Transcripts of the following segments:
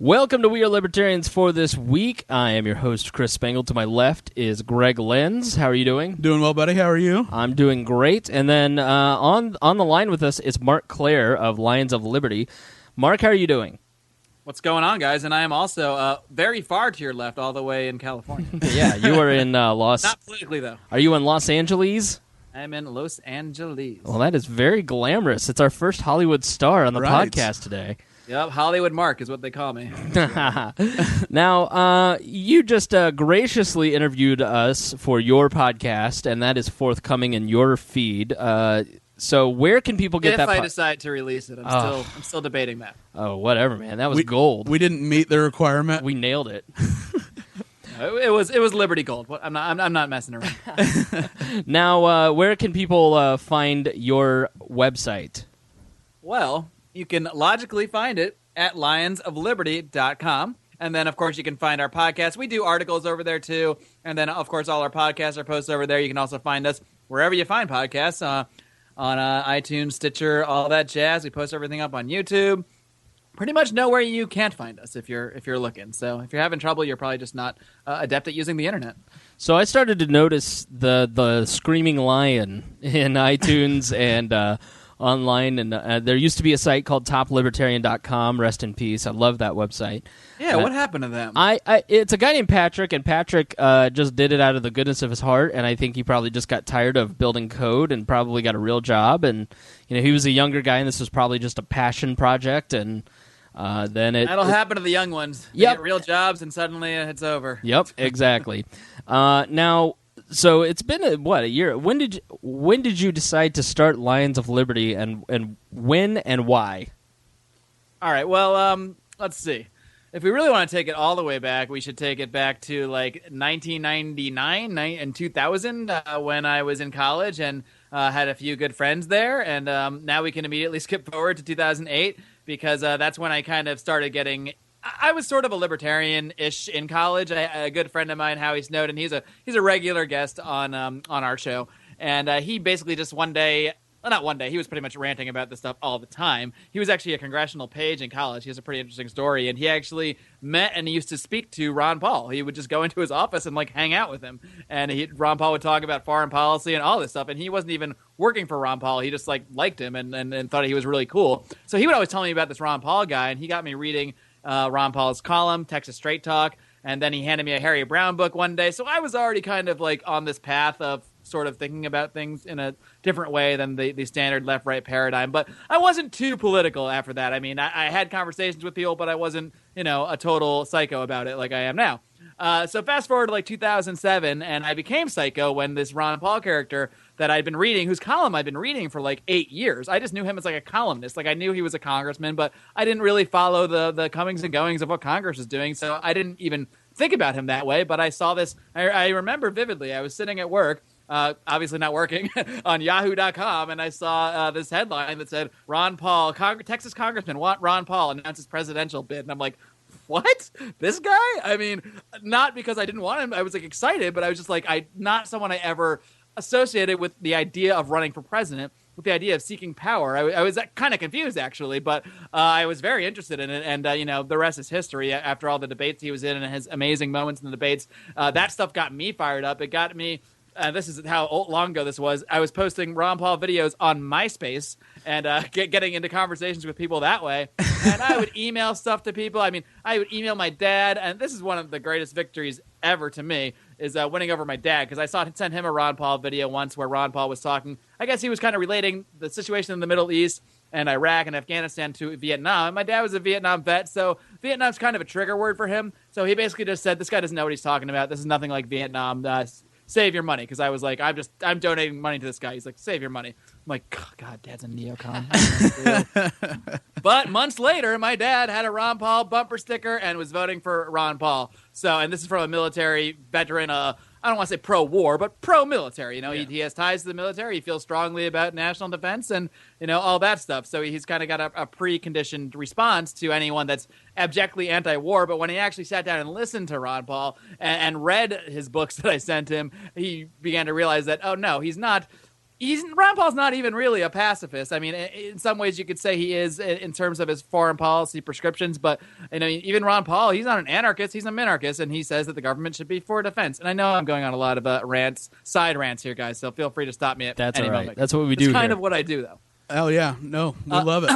Welcome to We Are Libertarians for this week. I am your host, Chris Spangle. To my left is Greg Lenz. How are you doing? Doing well, buddy. How are you? I'm doing great. And then on the line with us is Marc Clair of Lions of Liberty. Marc, how are you doing? What's going on, guys? And I am also very far to your left, all the way in California. Yeah, you are in Los... Not politically, though. Are you in Los Angeles? I'm in Los Angeles. Well, that is very glamorous. It's our first Hollywood star on the podcast today. Yep, Hollywood Marc is what they call me. Now, you just graciously interviewed us for your podcast, and that is forthcoming in your feed. So where can people get that? If I decide to release it, I'm still debating that. Oh, whatever, man. That was gold. We didn't meet the requirement. We nailed it. It was Liberty Gold. I'm not messing around. Now, where can people find your website? Well, you can logically find it at lionsofliberty.com. And then, of course, you can find our podcast. We do articles over there, too. And then, of course, all our podcasts are posted over there. You can also find us wherever you find podcasts, on iTunes, Stitcher, all that jazz. We post everything up on YouTube. Pretty much nowhere you can't find us if you're looking. So if you're having trouble, you're probably just not adept at using the internet. So I started to notice the Screaming Lion in iTunes and online, and there used to be a site called toplibertarian.com. Rest in peace. I love that website. Yeah, what happened to them? It's a guy named Patrick, and Patrick just did it out of the goodness of his heart, and I think he probably just got tired of building code and probably got a real job. And he was a younger guy, and this was probably just a passion project. And then that'll happen to the young ones. They get real jobs, and suddenly it's over. Yep, exactly. Now. So it's been a year. When did you decide to start Lions of Liberty, and when and why? All right. Well, let's see. If we really want to take it all the way back, we should take it back to like 1999 and 2000 when I was in college and had a few good friends there. And now we can immediately skip forward to 2008 because that's when I kind of started getting. I was sort of a libertarian-ish in college. A good friend of mine, Howie Snowden, he's a regular guest on our show, and he basically just one day, well, not one day, he was pretty much ranting about this stuff all the time. He was actually a congressional page in college. He has a pretty interesting story, and he actually met and he used to speak to Ron Paul. He would just go into his office and like hang out with him, and Ron Paul would talk about foreign policy and all this stuff, and he wasn't even working for Ron Paul. He just like liked him and thought he was really cool. So he would always tell me about this Ron Paul guy, and he got me reading Ron Paul's column, Texas Straight Talk, and then he handed me a Harry Brown book one day. So I was already kind of like on this path of sort of thinking about things in a different way than the standard left-right paradigm. But I wasn't too political after that. I mean, I had conversations with people, but I wasn't, a total psycho about it like I am now. So fast forward to like 2007, and I became psycho when this Ron Paul character that I'd been reading, whose column I'd been reading for like 8 years. I just knew him as like a columnist. Like I knew he was a congressman, but I didn't really follow the comings and goings of what Congress was doing, so I didn't even think about him that way. But I saw this, I remember vividly, I was sitting at work, obviously not working, on yahoo.com, and I saw this headline that said, Ron Paul, Texas congressman want Ron Paul announces presidential bid. And I'm like, what? This guy? I mean, not because I didn't want him. I was like excited, but I was just like, not someone I ever associated with the idea of running for president, with the idea of seeking power. I was kind of confused, actually, but I was very interested in it, and the rest is history. After all the debates he was in and his amazing moments in the debates, that stuff got me fired up. It got me. This is how long ago this was. I was posting Ron Paul videos on MySpace and getting into conversations with people that way. And I would email stuff to people. I mean, I would email my dad, and this is one of the greatest victories ever to me, is winning over my dad, because I sent him a Ron Paul video once where Ron Paul was talking. I guess he was kind of relating the situation in the Middle East and Iraq and Afghanistan to Vietnam. And my dad was a Vietnam vet, so Vietnam's kind of a trigger word for him. So he basically just said, this guy doesn't know what he's talking about. This is nothing like Vietnam. Save your money, because I was like, I'm donating money to this guy. He's like, save your money. I'm like, God, Dad's a neocon. But months later, my dad had a Ron Paul bumper sticker and was voting for Ron Paul. So, and this is from a military veteran. I don't want to say pro-war, but pro-military. He has ties to the military. He feels strongly about national defense and all that stuff. So he's kind of got a preconditioned response to anyone that's abjectly anti-war. But when he actually sat down and listened to Ron Paul and read his books that I sent him, he began to realize that, oh no, he's not Ron Paul's not even really a pacifist. I mean, in some ways you could say he is in terms of his foreign policy prescriptions, but even Ron Paul, he's not an anarchist, he's a minarchist, and he says that the government should be for defense. And I know I'm going on a lot of side rants here, guys, so feel free to stop me at any moment. That's what we do. It's kind of what I do, though. Oh, yeah. No, we love it.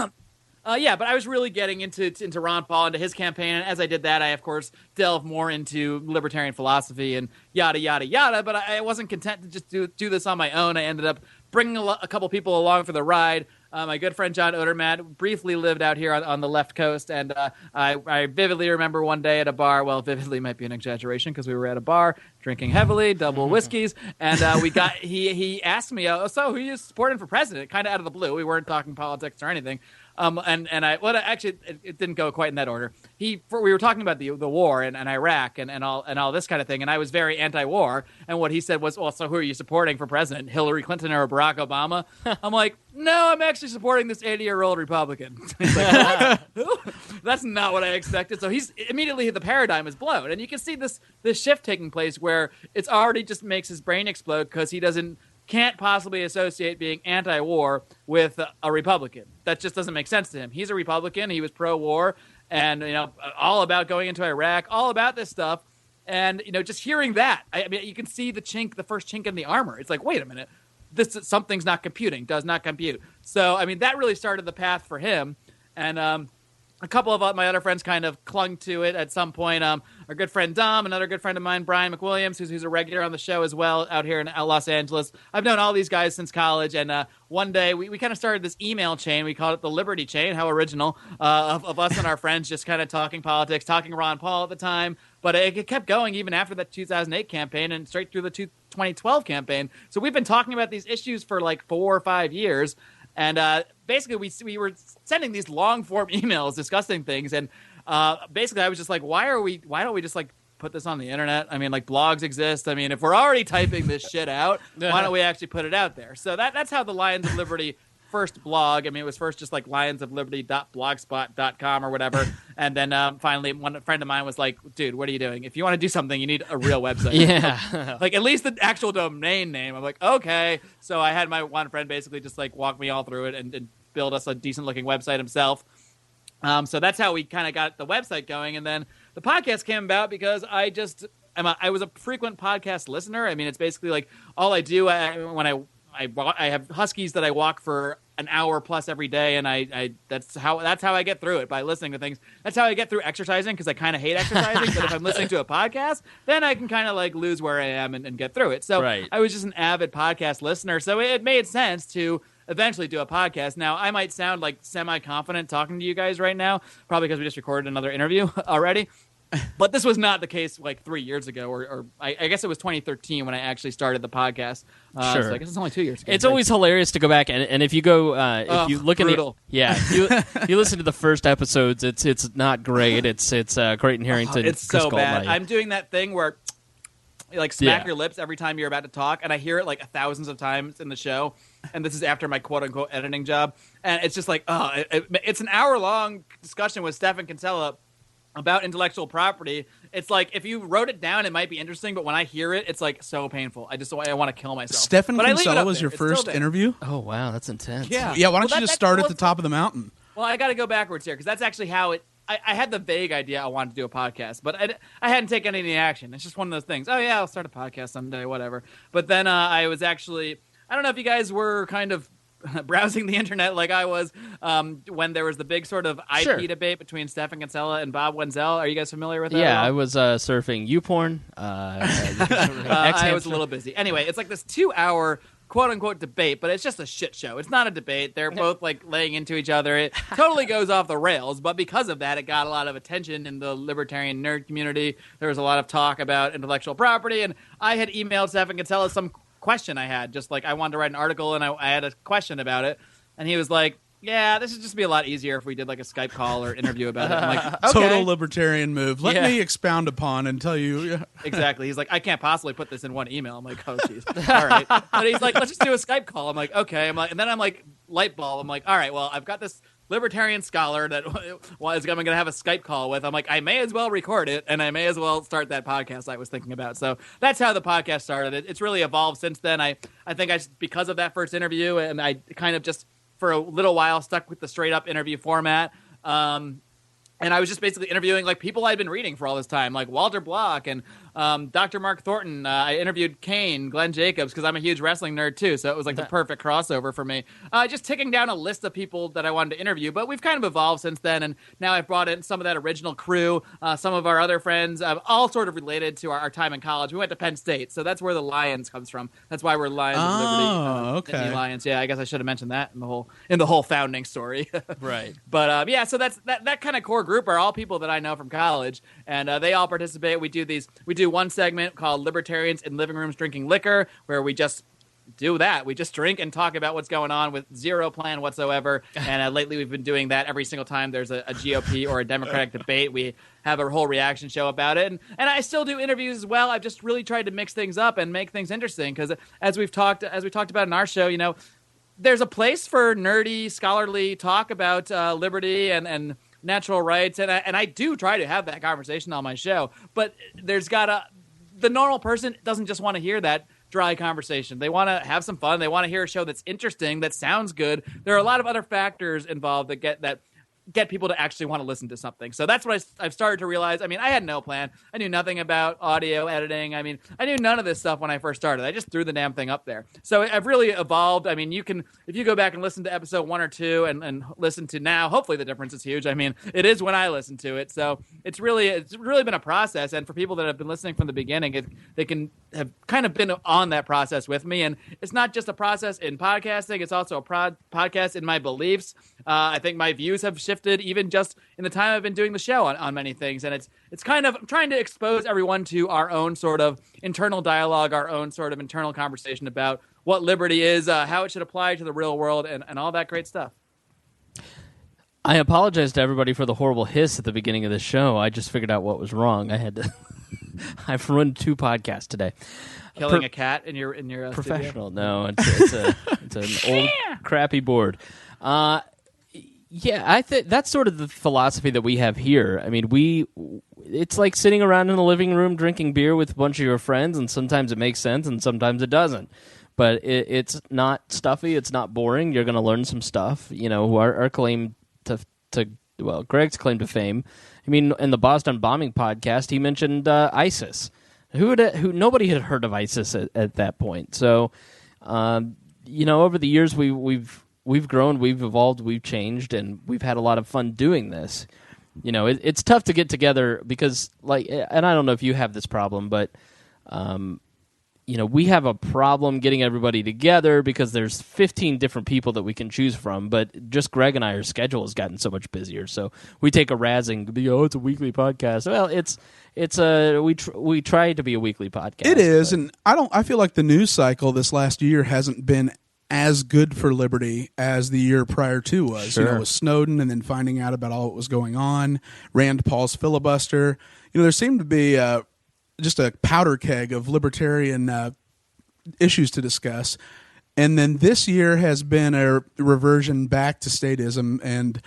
Yeah, but I was really getting into Ron Paul, into his campaign, and as I did that, I, of course, delved more into libertarian philosophy and yada, yada, yada, but I wasn't content to just do this on my own. I ended up bringing a couple people along for the ride. My good friend John Odermatt briefly lived out here on the left coast, and I vividly remember one day at a bar. Well, vividly might be an exaggeration because we were at a bar drinking heavily, double whiskeys, and he asked me, so who are you supporting for president? Kind of out of the blue. We weren't talking politics or anything. Actually, it didn't go quite in that order. We were talking about the war and Iraq and all this kind of thing, and I was very anti-war. And what he said was, well, so who are you supporting for president? Hillary Clinton or Barack Obama? I'm like, no, I'm actually supporting this 80-year-old Republican. He's like, that's not what I expected. So he's immediately the paradigm is blown, and you can see this shift taking place where it's already just makes his brain explode because he can't possibly associate being anti-war with a Republican. That just doesn't make sense to him. He's a Republican. He was pro-war and, all about going into Iraq, all about this stuff. And, just hearing that, I mean, you can see the first chink in the armor. It's like, wait a minute, something's not computing, does not compute. So, I mean, that really started the path for him. And, a couple of my other friends kind of clung to it at some point. Our good friend Dom, another good friend of mine, Brian McWilliams, who's a regular on the show as well out here in Los Angeles. I've known all these guys since college, and one day we kind of started this email chain. We called it the Liberty Chain. How original, of us and our friends just kind of talking politics, talking Ron Paul at the time. But it kept going even after that 2008 campaign and straight through the 2012 campaign. So we've been talking about these issues for like 4 or 5 years. And basically, we were sending these long-form emails discussing things. And basically, I was just like, why don't we just, like, put this on the internet? I mean, like, blogs exist. I mean, if we're already typing this shit out, why don't we actually put it out there? So that's how the Lions of Liberty first blog. I mean, it was first just like lionsofliberty.blogspot.com or whatever. And then finally, one friend of mine was like, dude, what are you doing? If you want to do something, you need a real website. Yeah. Like, at least the actual domain name. I'm like, okay. So I had my one friend basically just like walk me all through it and build us a decent looking website himself. So that's how we kind of got the website going. And then the podcast came about because I was a frequent podcast listener. I mean, it's basically like all I do when I have huskies that I walk for an hour plus every day, and that's how I get through it, by listening to things. That's how I get through exercising, because I kind of hate exercising. But if I'm listening to a podcast, then I can kind of like lose where I am and get through it. So right. I was just an avid podcast listener, so it made sense to eventually do a podcast. Now, I might sound like semi-confident talking to you guys right now, probably because we just recorded another interview already. But this was not the case like 3 years ago, or I guess it was 2013 when I actually started the podcast. Sure. So I guess it's only 2 years ago. It's always hilarious to go back and if you go, if you look brutal. If you listen to the first episodes, it's not great. It's Creighton Harrington. It's Chris so bad. Goldknight. I'm doing that thing where you like smack your lips every time you're about to talk, and I hear it like thousands of times in the show. And this is after my quote unquote editing job, and it's just like, it's an hour long discussion with Stefan Kinsella about intellectual property. It's like, if you wrote it down, it might be interesting, but when I hear it, it's like so painful. I want to kill myself. Stefan Kinsella was your first interview? Oh, wow, that's intense. Yeah. Why don't you just start at the top of the mountain? Well, I got to go backwards here, because that's actually how it... I had the vague idea I wanted to do a podcast, but I hadn't taken any action. It's just one of those things. Oh, yeah, I'll start a podcast someday, whatever. But then I was actually... I don't know if you guys were kind of browsing the internet like I was when there was the big sort of IP debate between Stefan Kinsella and Bob Wenzel. Are you guys familiar with that? Yeah, I was surfing YouPorn. I was a little busy. Anyway, it's like this 2-hour quote-unquote debate, but it's just a shit show. It's not a debate. They're both like laying into each other. It totally goes off the rails, but because of that, it got a lot of attention in the libertarian nerd community. There was a lot of talk about intellectual property, and I had emailed Stefan Kinsella some question I had, just like I wanted to write an article and I had a question about it, and he was like, yeah, this would just be a lot easier if we did like a Skype call or interview about it. I'm like, okay. Total libertarian move. Let me expound upon and tell you. Exactly. He's like, I can't possibly put this in one email. I'm like, oh jeez. All right. But he's like, let's just do a Skype call. I'm like, okay. And then I'm like, light bulb. I'm like, all right, well, I've got this libertarian scholar that was going to have a Skype call with. I'm like, I may as well record it, and I may as well start that podcast I was thinking about. So that's how the podcast started. It's really evolved since then. I think because of that first interview, and I kind of just for a little while stuck with the straight up interview format. And I was just basically interviewing like people I'd been reading for all this time, like Walter Block and Dr. Mark Thornton. I interviewed Kane, Glenn Jacobs, because I'm a huge wrestling nerd too, so it was like the perfect crossover for me. Just ticking down a list of people that I wanted to interview, but we've kind of evolved since then, and now I've brought in some of that original crew, some of our other friends, all sort of related to our time in college. We went to Penn State, so that's where the Lions comes from. That's why we're Lions of Liberty. Okay. Nittany Lions. Yeah, I guess I should have mentioned that in the whole founding story. Right. But yeah, so that kind of core group are all people that I know from college, and they all participate. We do one segment called Libertarians in Living Rooms Drinking Liquor, where we just do that. We just drink and talk about what's going on with zero plan whatsoever. And lately we've been doing that every single time there's a GOP or a Democratic debate. We have a whole reaction show about it. And I still do interviews as well. I've just really tried to mix things up and make things interesting, because as we talked about in our show, you know, there's a place for nerdy, scholarly talk about liberty and natural rights, and I do try to have that conversation on my show, but the normal person doesn't just want to hear that dry conversation. They want to have some fun. They want to hear a show that's interesting, that sounds good. There are a lot of other factors involved that get people to actually want to listen to something. So that's what I've started to realize. I mean, I had no plan. I knew nothing about audio editing. I mean, I knew none of this stuff when I first started. I just threw the damn thing up there. So I've really evolved. I mean, if you go back and listen to episode 1 or 2 and listen to now, hopefully the difference is huge. I mean, it is when I listen to it. So it's really been a process. And for people that have been listening from the beginning, they can have kind of been on that process with me. And it's not just a process in podcasting. It's also a podcast in my beliefs. I think my views have shifted even just in the time I've been doing the show on many things. And it's kind of I'm trying to expose everyone to our own sort of internal dialogue, our own sort of internal conversation about what liberty is, how it should apply to the real world, and all that great stuff. I apologize to everybody for the horrible hiss at the beginning of the show. I just figured out what was wrong. I had to. I've run 2 podcasts today. Killing a cat in your professional. Studio? No, it's an old crappy board. Yeah, I think that's sort of the philosophy that we have here. I mean, it's like sitting around in the living room drinking beer with a bunch of your friends, and sometimes it makes sense and sometimes it doesn't. But it's not stuffy. It's not boring. You're going to learn some stuff. You know, our claim to Greg's claim to fame. I mean, in the Boston bombing podcast, he mentioned ISIS. Nobody had heard of ISIS at that point. So, you know, over the years we've grown, we've evolved, we've changed, and we've had a lot of fun doing this. You know, it's tough to get together because, like, and I don't know if you have this problem, but, you know, we have a problem getting everybody together because there's 15 different people that we can choose from, but just Greg and our schedule has gotten so much busier. So we take a razzing, it's a weekly podcast. Well, we try to be a weekly podcast. It is, and I feel like the news cycle this last year hasn't been as good for liberty as the year prior to was. Sure. You know, with Snowden and then finding out about all that was going on, Rand Paul's filibuster. You know, there seemed to be just a powder keg of libertarian issues to discuss. And then this year has been a reversion back to statism and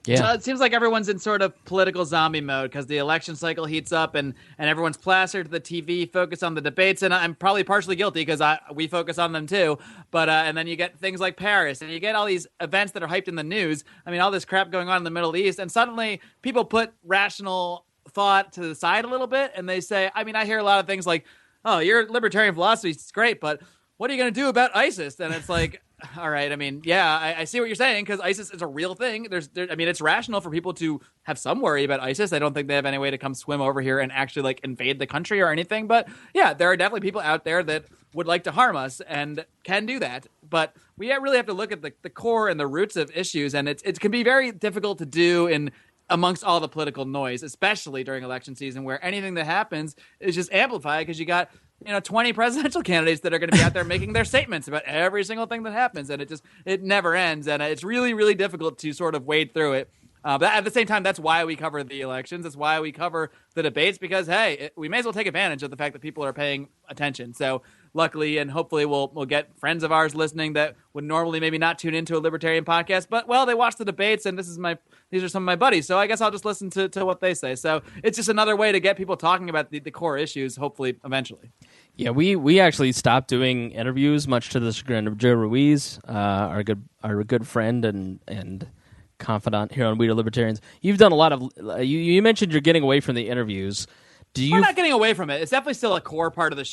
yeah. So it seems like everyone's in sort of political zombie mode because the election cycle heats up and everyone's plastered to the TV, focus on the debates, and I'm probably partially guilty because we focus on them too. But and then you get things like Paris, and you get all these events that are hyped in the news. I mean, all this crap going on in the Middle East, and suddenly people put rational thought to the side a little bit, and they say, I mean, I hear a lot of things like, "Oh, your libertarian philosophy is great, but what are you going to do about ISIS?" And it's like, all right, I mean, yeah, I see what you're saying because ISIS is a real thing. I mean, it's rational for people to have some worry about ISIS. I don't think they have any way to come swim over here and actually like invade the country or anything. But yeah, there are definitely people out there that would like to harm us and can do that. But we really have to look at the core and the roots of issues, and it can be very difficult to do amongst all the political noise, especially during election season, where anything that happens is just amplified because you got 20 presidential candidates that are going to be out there making their statements about every single thing that happens, and it never ends, and it's really, really difficult to sort of wade through it. But at the same time, that's why we cover the elections. That's why we cover the debates, because, hey, we may as well take advantage of the fact that people are paying attention. So luckily, and hopefully we'll get friends of ours listening that would normally maybe not tune into a libertarian podcast, but well, they watch the debates, and these are some of my buddies, so I guess I'll just listen to what they say. So it's just another way to get people talking about the core issues, hopefully, eventually. Yeah, we actually stopped doing interviews, much to the chagrin of Joe Ruiz, our good friend and confidant here on We Are Libertarians. You've done a lot of. You mentioned you're getting away from the interviews. We're not getting away from it. It's definitely still a core part of the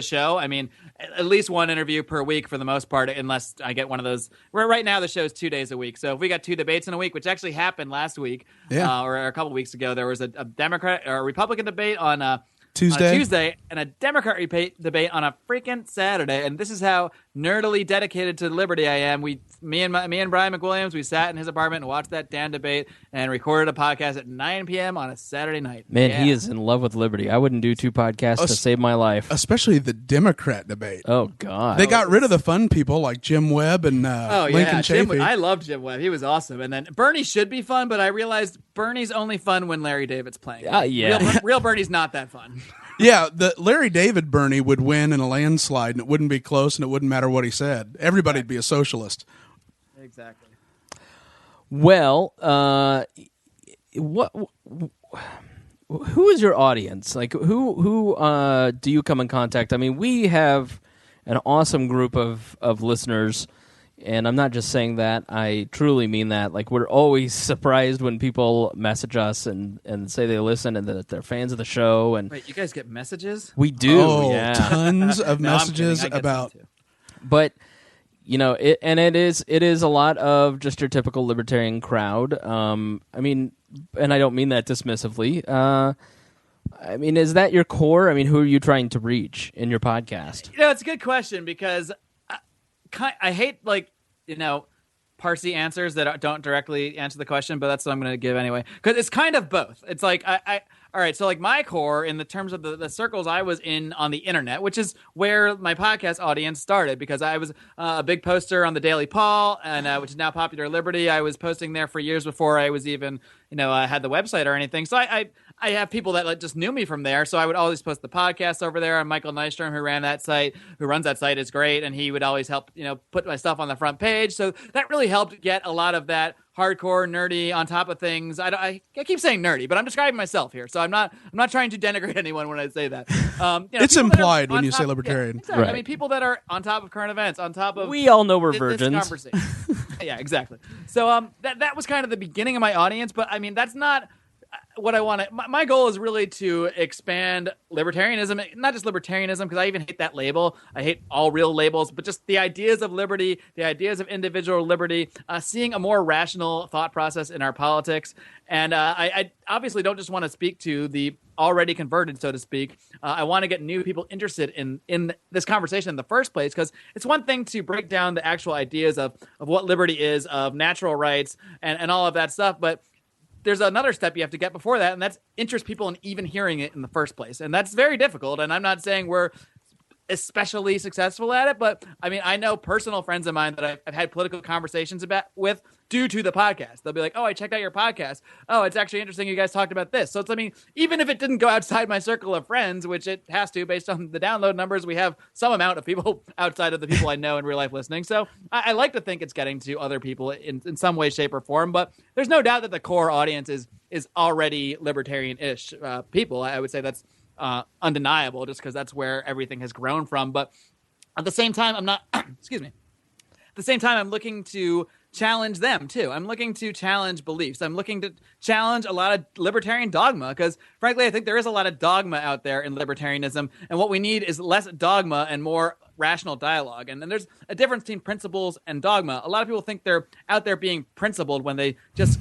show. I mean, at least one interview per week for the most part, unless I get one of those. Right now, the show is 2 days a week. So if we got 2 debates in a week, which actually happened last week, or a couple weeks ago, there was a Democrat or a Republican debate on Tuesday, and a Democrat debate on a freaking Saturday. And this is how nerdily dedicated to liberty I am. Me and Brian McWilliams, we sat in his apartment and watched that damn debate and recorded a podcast at 9 p.m. on a Saturday night. Man, He is in love with liberty. I wouldn't do 2 podcasts to save my life. Especially the Democrat debate. Oh, God. They got rid of the fun people like Jim Webb and Lincoln Chafee. I loved Jim Webb. He was awesome. And then Bernie should be fun, but I realized Bernie's only fun when Larry David's playing. Yeah. Real Bernie's not that fun. Yeah, the Larry David Bernie would win in a landslide, and it wouldn't be close, and it wouldn't matter what he said. Everybody'd be a socialist. Exactly. Well, who is your audience? Like, who do you come in contact? I mean, we have an awesome group of listeners. And I'm not just saying that. I truly mean that. Like, we're always surprised when people message us and say they listen and that they're fans of the show. And wait, you guys get messages? We do. Oh, yeah. Tons of messages about. But it is a lot of just your typical libertarian crowd. I mean, and I don't mean that dismissively. I mean, is that your core? I mean, who are you trying to reach in your podcast? It's a good question because I hate parsy answers that don't directly answer the question, but that's what I'm going to give anyway. Because it's kind of both. It's like all right, so like my core in the terms of the circles I was in on the internet, which is where my podcast audience started, because I was a big poster on the Daily Paul, and which is now Popular Liberty. I was posting there for years before I was even had the website or anything. So I have people that just knew me from there, so I would always post the podcast over there. And Michael Nystrom, who runs that site, is great, and he would always help put my stuff on the front page. So that really helped get a lot of that hardcore nerdy on top of things. I keep saying nerdy, but I'm describing myself here, so I'm not trying to denigrate anyone when I say that. It's implied when you say libertarian. Yeah, exactly. Right. I mean, people that are on top of current events, on top of we all know we're this virgins. Conversation. Yeah, exactly. So that was kind of the beginning of my audience, but I mean that's not what I want to. My goal is really to expand libertarianism, not just libertarianism, because I even hate that label. I hate all real labels, but just the ideas of liberty, the ideas of individual liberty, seeing a more rational thought process in our politics. And I obviously don't just want to speak to the already converted, so to speak. I want to get new people interested in this conversation in the first place, because it's one thing to break down the actual ideas of what liberty is, of natural rights, and all of that stuff, but there's another step you have to get before that, and that's interest people in even hearing it in the first place. And that's very difficult, and I'm not saying we're especially successful at it, but I mean, I know personal friends of mine that I've had political conversations with due to the podcast. They'll be like, oh, I checked out your podcast. Oh, it's actually interesting you guys talked about this. So it's, I mean, even if it didn't go outside my circle of friends, which it has to based on the download numbers, we have some amount of people outside of the people I know in real life listening. So I like to think it's getting to other people in some way, shape, or form, but there's no doubt that the core audience is already libertarian-ish people. I would say that's undeniable, just because that's where everything has grown from. But at the same time, I'm not excuse me, at the same time, I'm looking to challenge them too. I'm looking to challenge beliefs. I'm looking to challenge a lot of libertarian dogma, because frankly, I think there is a lot of dogma out there in libertarianism, and what we need is less dogma and more rational dialogue. And then there's a difference between principles and dogma. A lot of people think they're out there being principled when they just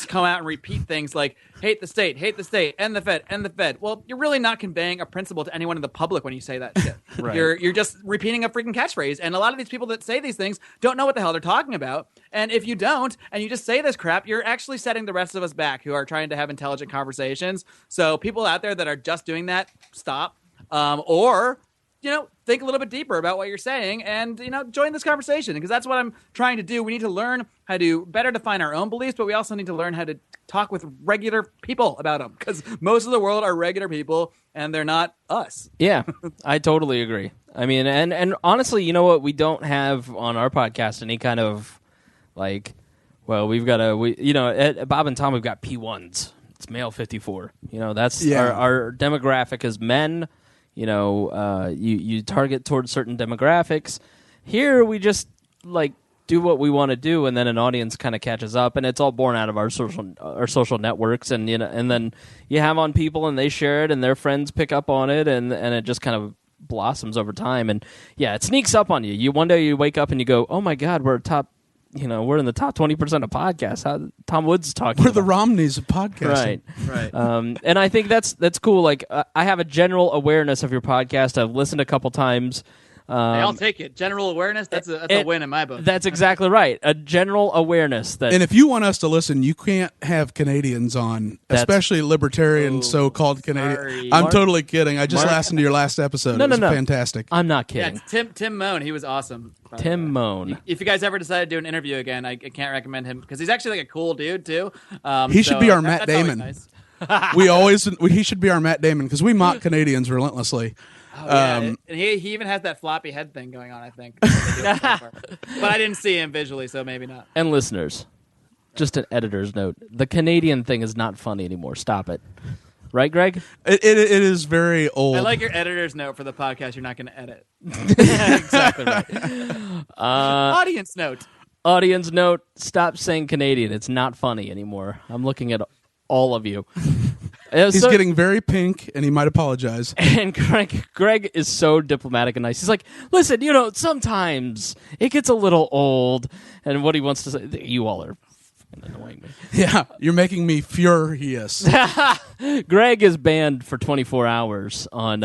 come out and repeat things like hate the state, end the Fed, end the Fed. Well, you're really not conveying a principle to anyone in the public when you say that shit. Right. You're just repeating a freaking catchphrase. And a lot of these people that say these things don't know what the hell they're talking about. And if you don't, and you just say this crap, you're actually setting the rest of us back who are trying to have intelligent conversations. So people out there that are just doing that, stop. Or think a little bit deeper about what you're saying and, join this conversation, because that's what I'm trying to do. We need to learn how to better define our own beliefs, but we also need to learn how to talk with regular people about them, because most of the world are regular people and they're not us. Yeah, I totally agree. I mean, and honestly, you know what? We don't have on our podcast any kind of we've got at Bob and Tom, we've got P1s. It's male 54. That's our demographic is men. You target towards certain demographics. Here we just do what we want to do, and then an audience kind of catches up, and it's all born out of our social networks, and and then you have on people and they share it, and their friends pick up on it, and it just kind of blossoms over time, and it sneaks up on you. One day you wake up and you go, oh my God, we're in the top 20% of podcasts. How Tom Woods talking. We're the Romneys of podcasting, right. And I think that's cool. I have a general awareness of your podcast. I've listened a couple times. I'll take it. General awareness, that's a win in my book. That's exactly right. A general awareness. And if you want us to listen, you can't have Canadians on, especially libertarian so-called Canadian. Sorry. I'm totally kidding. I just listened to your last episode. No. Fantastic. I'm not kidding. Yeah, Tim Moan, he was awesome. Tim Moan. If you guys ever decide to do an interview again, I can't recommend him, because he's actually a cool dude too. He should be our Matt Damon. Nice. He should be our Matt Damon, because we mock Canadians relentlessly. Oh, yeah. And he even has that floppy head thing going on, I think. But I didn't see him visually, so maybe not. And listeners, just an editor's note. The Canadian thing is not funny anymore. Stop it. Right, Greg? It is very old. I like your editor's note for the podcast you're not going to edit. Exactly right. Audience note. Audience note, stop saying Canadian. It's not funny anymore. I'm looking at all of you. He's getting very pink, and he might apologize. And Greg is so diplomatic and nice. He's like, listen, sometimes it gets a little old, and what he wants to say, you all are fucking annoying me. Yeah, you're making me furious. Greg is banned for 24 hours on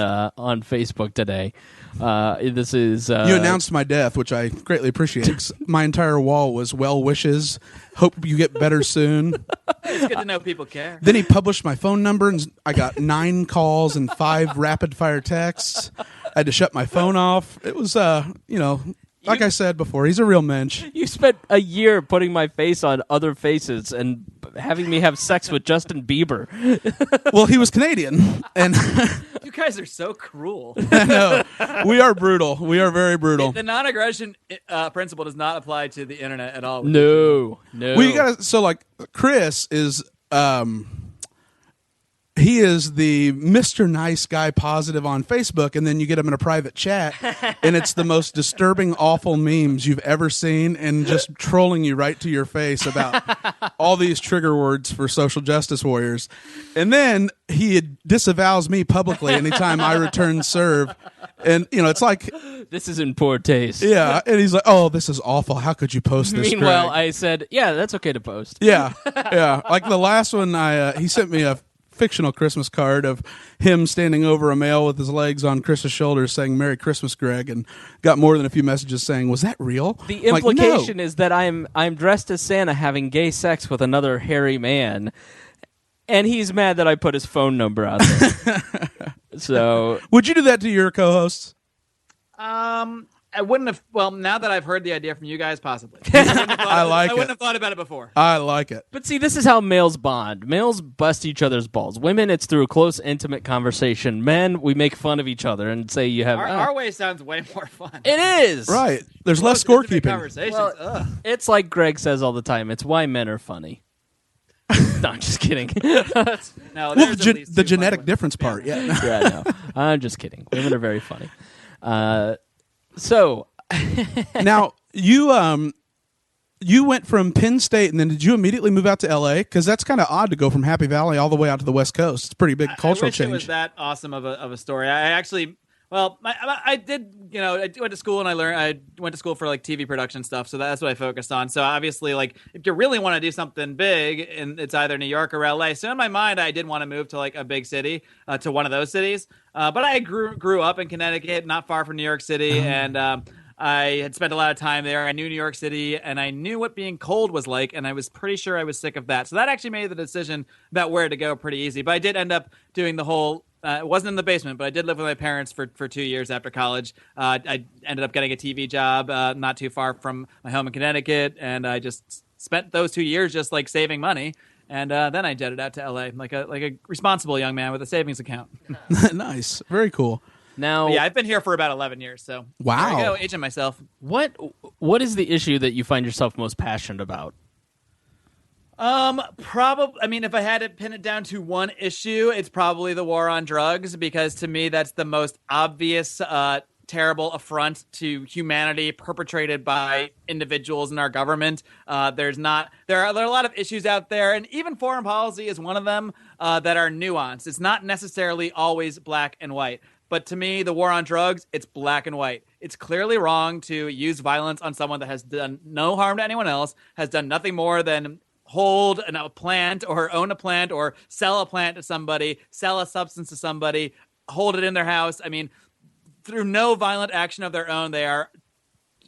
Facebook today. This is you announced my death, which I greatly appreciate. My entire wall was well wishes. Hope you get better soon. It's good to know people care. Then he published my phone number, and I got 9 calls and 5 rapid fire texts. I had to shut my phone off. It was, like I said before, he's a real mensch. You spent a year putting my face on other faces and having me have sex with Justin Bieber. Well, he was Canadian, and you guys are so cruel. No, we are brutal. We are very brutal. The non-aggression principle does not apply to the internet at all. No. We gotta. Chris is. He is the Mr. Nice Guy positive on Facebook, and then you get him in a private chat, and it's the most disturbing, awful memes you've ever seen, and just trolling you right to your face about all these trigger words for social justice warriors. And then he disavows me publicly anytime I return serve. And, it's like... This is in poor taste. Yeah, and he's like, oh, this is awful. How could you post this, Meanwhile, Greg? I said, yeah, that's okay to post. Yeah. Like the last one, he sent me a fictional Christmas card of him standing over a male with his legs on Chris's shoulders saying Merry Christmas, Greg, and got more than a few messages saying, was that real? The implication is that I'm dressed as Santa having gay sex with another hairy man, and he's mad that I put his phone number out there. So would you do that to your co-hosts? I wouldn't have. Well, now that I've heard the idea from you guys, possibly. I wouldn't have thought about it before. I like it. But see, this is how males bond. Males bust each other's balls. Women, it's through a close, intimate conversation. Men, we make fun of each other and say you have... Our way sounds way more fun. It is! There's less scorekeeping. Conversations. Well, it's like Greg says all the time. It's why men are funny. No, I'm just kidding. No, the genetic difference part, yeah. Yeah, no. I'm just kidding. Women are very funny. So now you went from Penn State, and then did you immediately move out to L.A.? Because that's kind of odd to go from Happy Valley all the way out to the West Coast. It's a pretty big cultural change. It was that awesome of a story. I actually, I did. I went to school and I went to school for like TV production stuff. So that's what I focused on. So obviously, like if you really want to do something big, and it's either New York or L.A. So in my mind, I did want to move to like a big city, to one of those cities. But I grew up in Connecticut, not far from New York City, and I had spent a lot of time there. I knew New York City, and I knew what being cold was like, and I was pretty sure I was sick of that. So that actually made the decision about where to go pretty easy. But I did end up doing the whole It wasn't in the basement, but I did live with my parents for 2 years after college. I ended up getting a TV job not too far from my home in Connecticut, and I just spent those 2 years just like saving money. And then I jetted out to LA like a responsible young man with a savings account. Nice. Very cool. Now, But yeah, I've been here for about 11 years, so Wow. there I go, aging myself. what is the issue that you find yourself most passionate about? Probably. I mean, if I had to pin it down to one issue, it's probably the war on drugs, because to me, that's the most obvious, terrible affront to humanity perpetrated by individuals in our government. There are a lot of issues out there, and even foreign policy is one of them that are nuanced. It's not necessarily always black and white. But to me, the war on drugs, it's black and white. It's clearly wrong to use violence on someone that has done no harm to anyone else, has done nothing more than hold a plant or own a plant or sell a plant to somebody, sell a substance to somebody, hold it in their house. I mean, through no violent action of their own, they are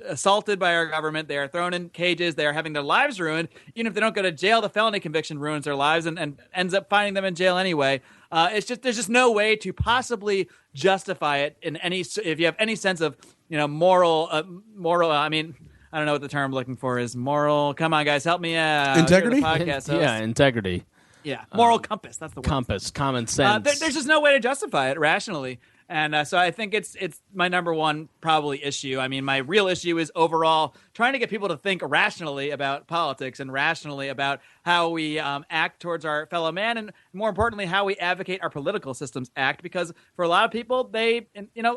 assaulted by our government. They are thrown in cages. They are having their lives ruined. Even if they don't go to jail, the felony conviction ruins their lives and ends up finding them in jail anyway. There's just no way to possibly justify it in any. If you have any sense of moral. I mean, I don't know what the term I'm looking for is. Moral. Come on, guys, help me out. Integrity? Podcast Yeah, integrity. Yeah, moral compass. That's the word. Compass, common sense. There's just no way to justify it rationally. And so I think it's my number one probably issue. I mean, my real issue is overall trying to get people to think rationally about politics and rationally about how we act towards our fellow man, and more importantly, how we advocate our political systems act. Because for a lot of people, a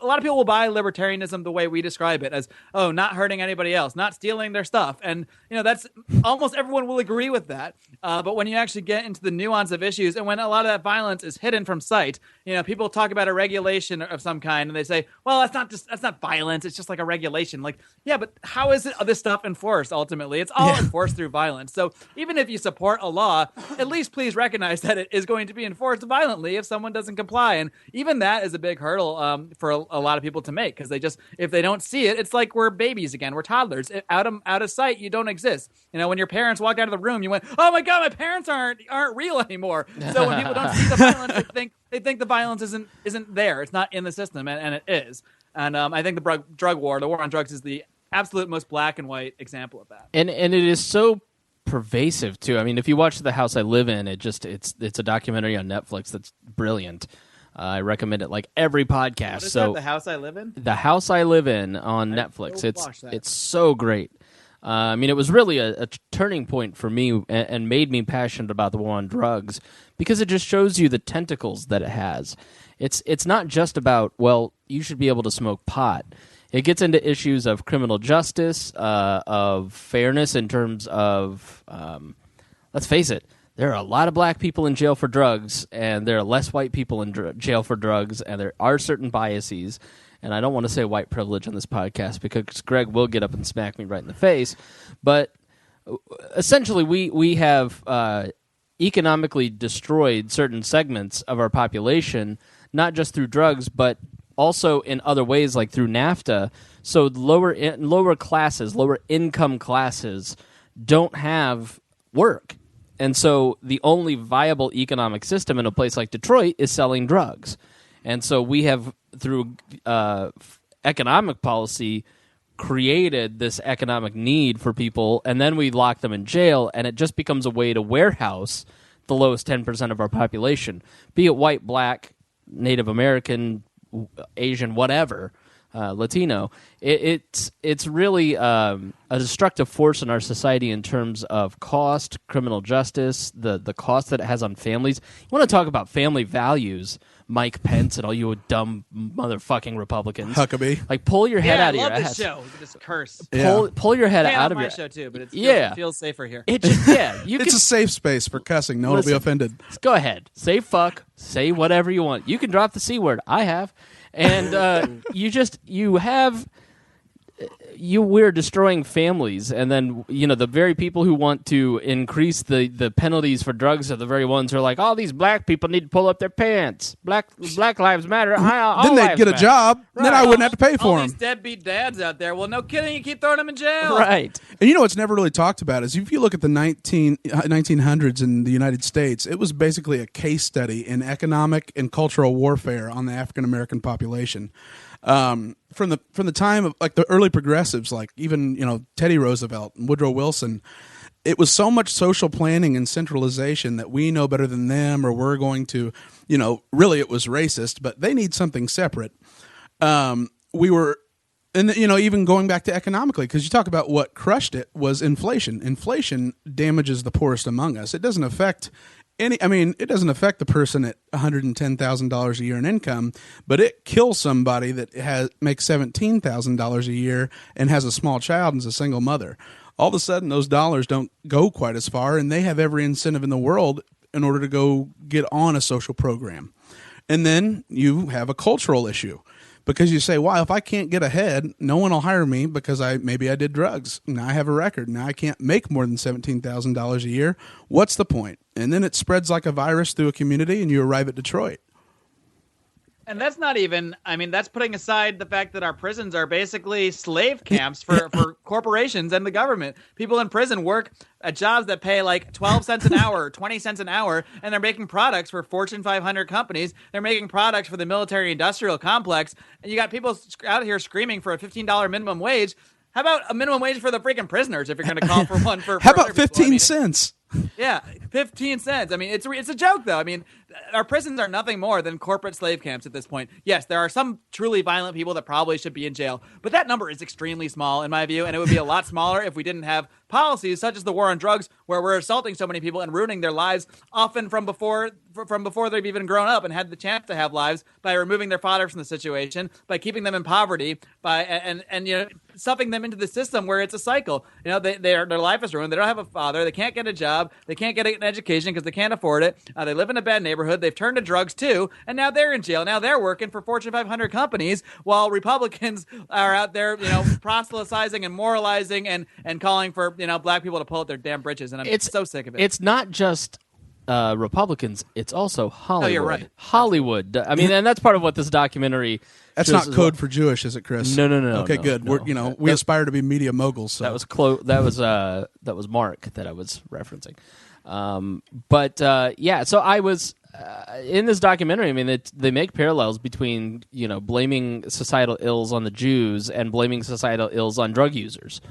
lot of people will buy libertarianism the way we describe it as, not hurting anybody else, not stealing their stuff. And, that's almost everyone will agree with that. But when you actually get into the nuance of issues, and when a lot of that violence is hidden from sight, people talk about a regulation of some kind and they say, well, that's not violence. It's just like a regulation. Like, yeah, but how is this stuff enforced ultimately? It's all enforced through violence. So even if you support a law, at least please recognize that it is going to be enforced violently if someone doesn't comply. And even that is a big hurdle for a lot of people to make, because if they don't see it, it's like we're babies again. We're toddlers. Out of sight, you don't exist. When your parents walked out of the room, you went, oh my God, my parents aren't real anymore. So when people don't see the violence, they think the violence isn't there. It's not in the system, and it is. And I think the drug war, the war on drugs, is the absolute most black and white example of that. And it is so pervasive too. I mean, if you watch The House I Live In, it's a documentary on Netflix that's brilliant. I recommend it like every podcast. What is so that, The House I Live In? The House I Live In on Netflix. Watch that. It's so great. I mean, it was really a turning point for me and made me passionate about the war on drugs, because it just shows you the tentacles that it has. It's not just about, well, you should be able to smoke pot. It gets into issues of criminal justice, of fairness in terms of, let's face it, there are a lot of black people in jail for drugs, and there are less white people in jail for drugs, and there are certain biases. And I don't want to say white privilege on this podcast, because Greg will get up and smack me right in the face. But essentially, we have economically destroyed certain segments of our population, not just through drugs, but also in other ways, like through NAFTA. So lower classes, lower income classes don't have work. And so the only viable economic system in a place like Detroit is selling drugs. And so we have, through economic policy, created this economic need for people, and then we lock them in jail, and it just becomes a way to warehouse the lowest 10% of our population, be it white, black, Native American, Asian, whatever, Latino. It's really a destructive force in our society in terms of cost, criminal justice, the cost that it has on families. You want to talk about family values, Mike Pence and all you dumb motherfucking Republicans. Huckabee. Like, pull your head out of your ass. I love this show. You just curse. Pull your head out of my your show too, but Yeah. it feels safer here. It just, you It's can a safe space for cussing. No one will be offended. go ahead. Say fuck. Say whatever you want. You can drop the C word. I have. And you have we're destroying families, and then the very people who want to increase the penalties for drugs are the very ones who are like, all these black people need to pull up their pants. Black lives matter. Then they'd get a job. Right. Then I wouldn't have to pay for them. All these deadbeat dads out there. Well, no kidding. You keep throwing them in jail. Right. And what's never really talked about is if you look at the 1900s in the United States, it was basically a case study in economic and cultural warfare on the African American population. From the time of like the early progressives, like even Teddy Roosevelt and Woodrow Wilson, it was so much social planning and centralization that we know better than them, or we're going to, really it was racist, but they need something separate. We were, and even going back to economically, because you talk about what crushed it was inflation. Inflation damages the poorest among us. It doesn't affect it doesn't affect the person at $110,000 a year in income, but it kills somebody that makes $17,000 a year and has a small child and is a single mother. All of a sudden, those dollars don't go quite as far, and they have every incentive in the world in order to go get on a social program. And then you have a cultural issue. Because you say, well, if I can't get ahead, no one will hire me because maybe I did drugs. Now I have a record. Now I can't make more than $17,000 a year. What's the point? And then it spreads like a virus through a community, and you arrive at Detroit. And that's not even, that's putting aside the fact that our prisons are basically slave camps for corporations and the government. People in prison work at jobs that pay like 12 cents an hour, 20 cents an hour, and they're making products for Fortune 500 companies. They're making products for the military-industrial complex. And you got people out here screaming for a $15 minimum wage. How about a minimum wage for the freaking prisoners if you're going to call for one for How about 15 cents? Yeah, 15 cents. It's a joke, though. Our prisons are nothing more than corporate slave camps at this point. Yes, there are some truly violent people that probably should be in jail, but that number is extremely small, in my view, and it would be a lot smaller if we didn't have policies such as the war on drugs, where we're assaulting so many people and ruining their lives, often from before they've even grown up and had the chance to have lives, by removing their father from the situation, by keeping them in poverty, and stuffing them into the system where it's a cycle. Their life is ruined. They don't have a father. They can't get a job. They can't get an education because they can't afford it. They live in a bad neighborhood. They've turned to drugs too, and now they're in jail. Now they're working for Fortune 500 companies, while Republicans are out there, proselytizing and moralizing and calling for black people to pull up their damn britches. And I'm so sick of it. It's not just Republicans; it's also Hollywood. Oh, you're right. Hollywood. And that's part of what this documentary. That's not code for Jewish, is it, Chris? No. Okay, no, good. No. We aspire to be media moguls. So. That was Marc that I was referencing. So I was in this documentary. They make parallels between blaming societal ills on the Jews and blaming societal ills on drug users,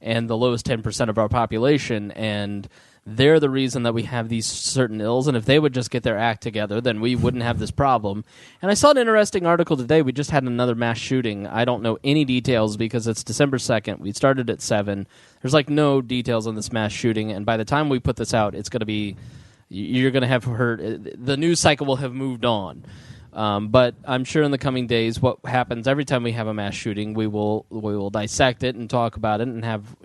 and the lowest 10% of our population, and they're the reason that we have these certain ills, and if they would just get their act together, then we wouldn't have this problem. And I saw an interesting article today. We just had another mass shooting. I don't know any details because it's December 2nd. We started at 7. There's no details on this mass shooting, and by the time we put this out, it's going to be, you're going to have heard, the news cycle will have moved on. But I'm sure in the coming days, what happens every time we have a mass shooting, we will dissect it and talk about it and have,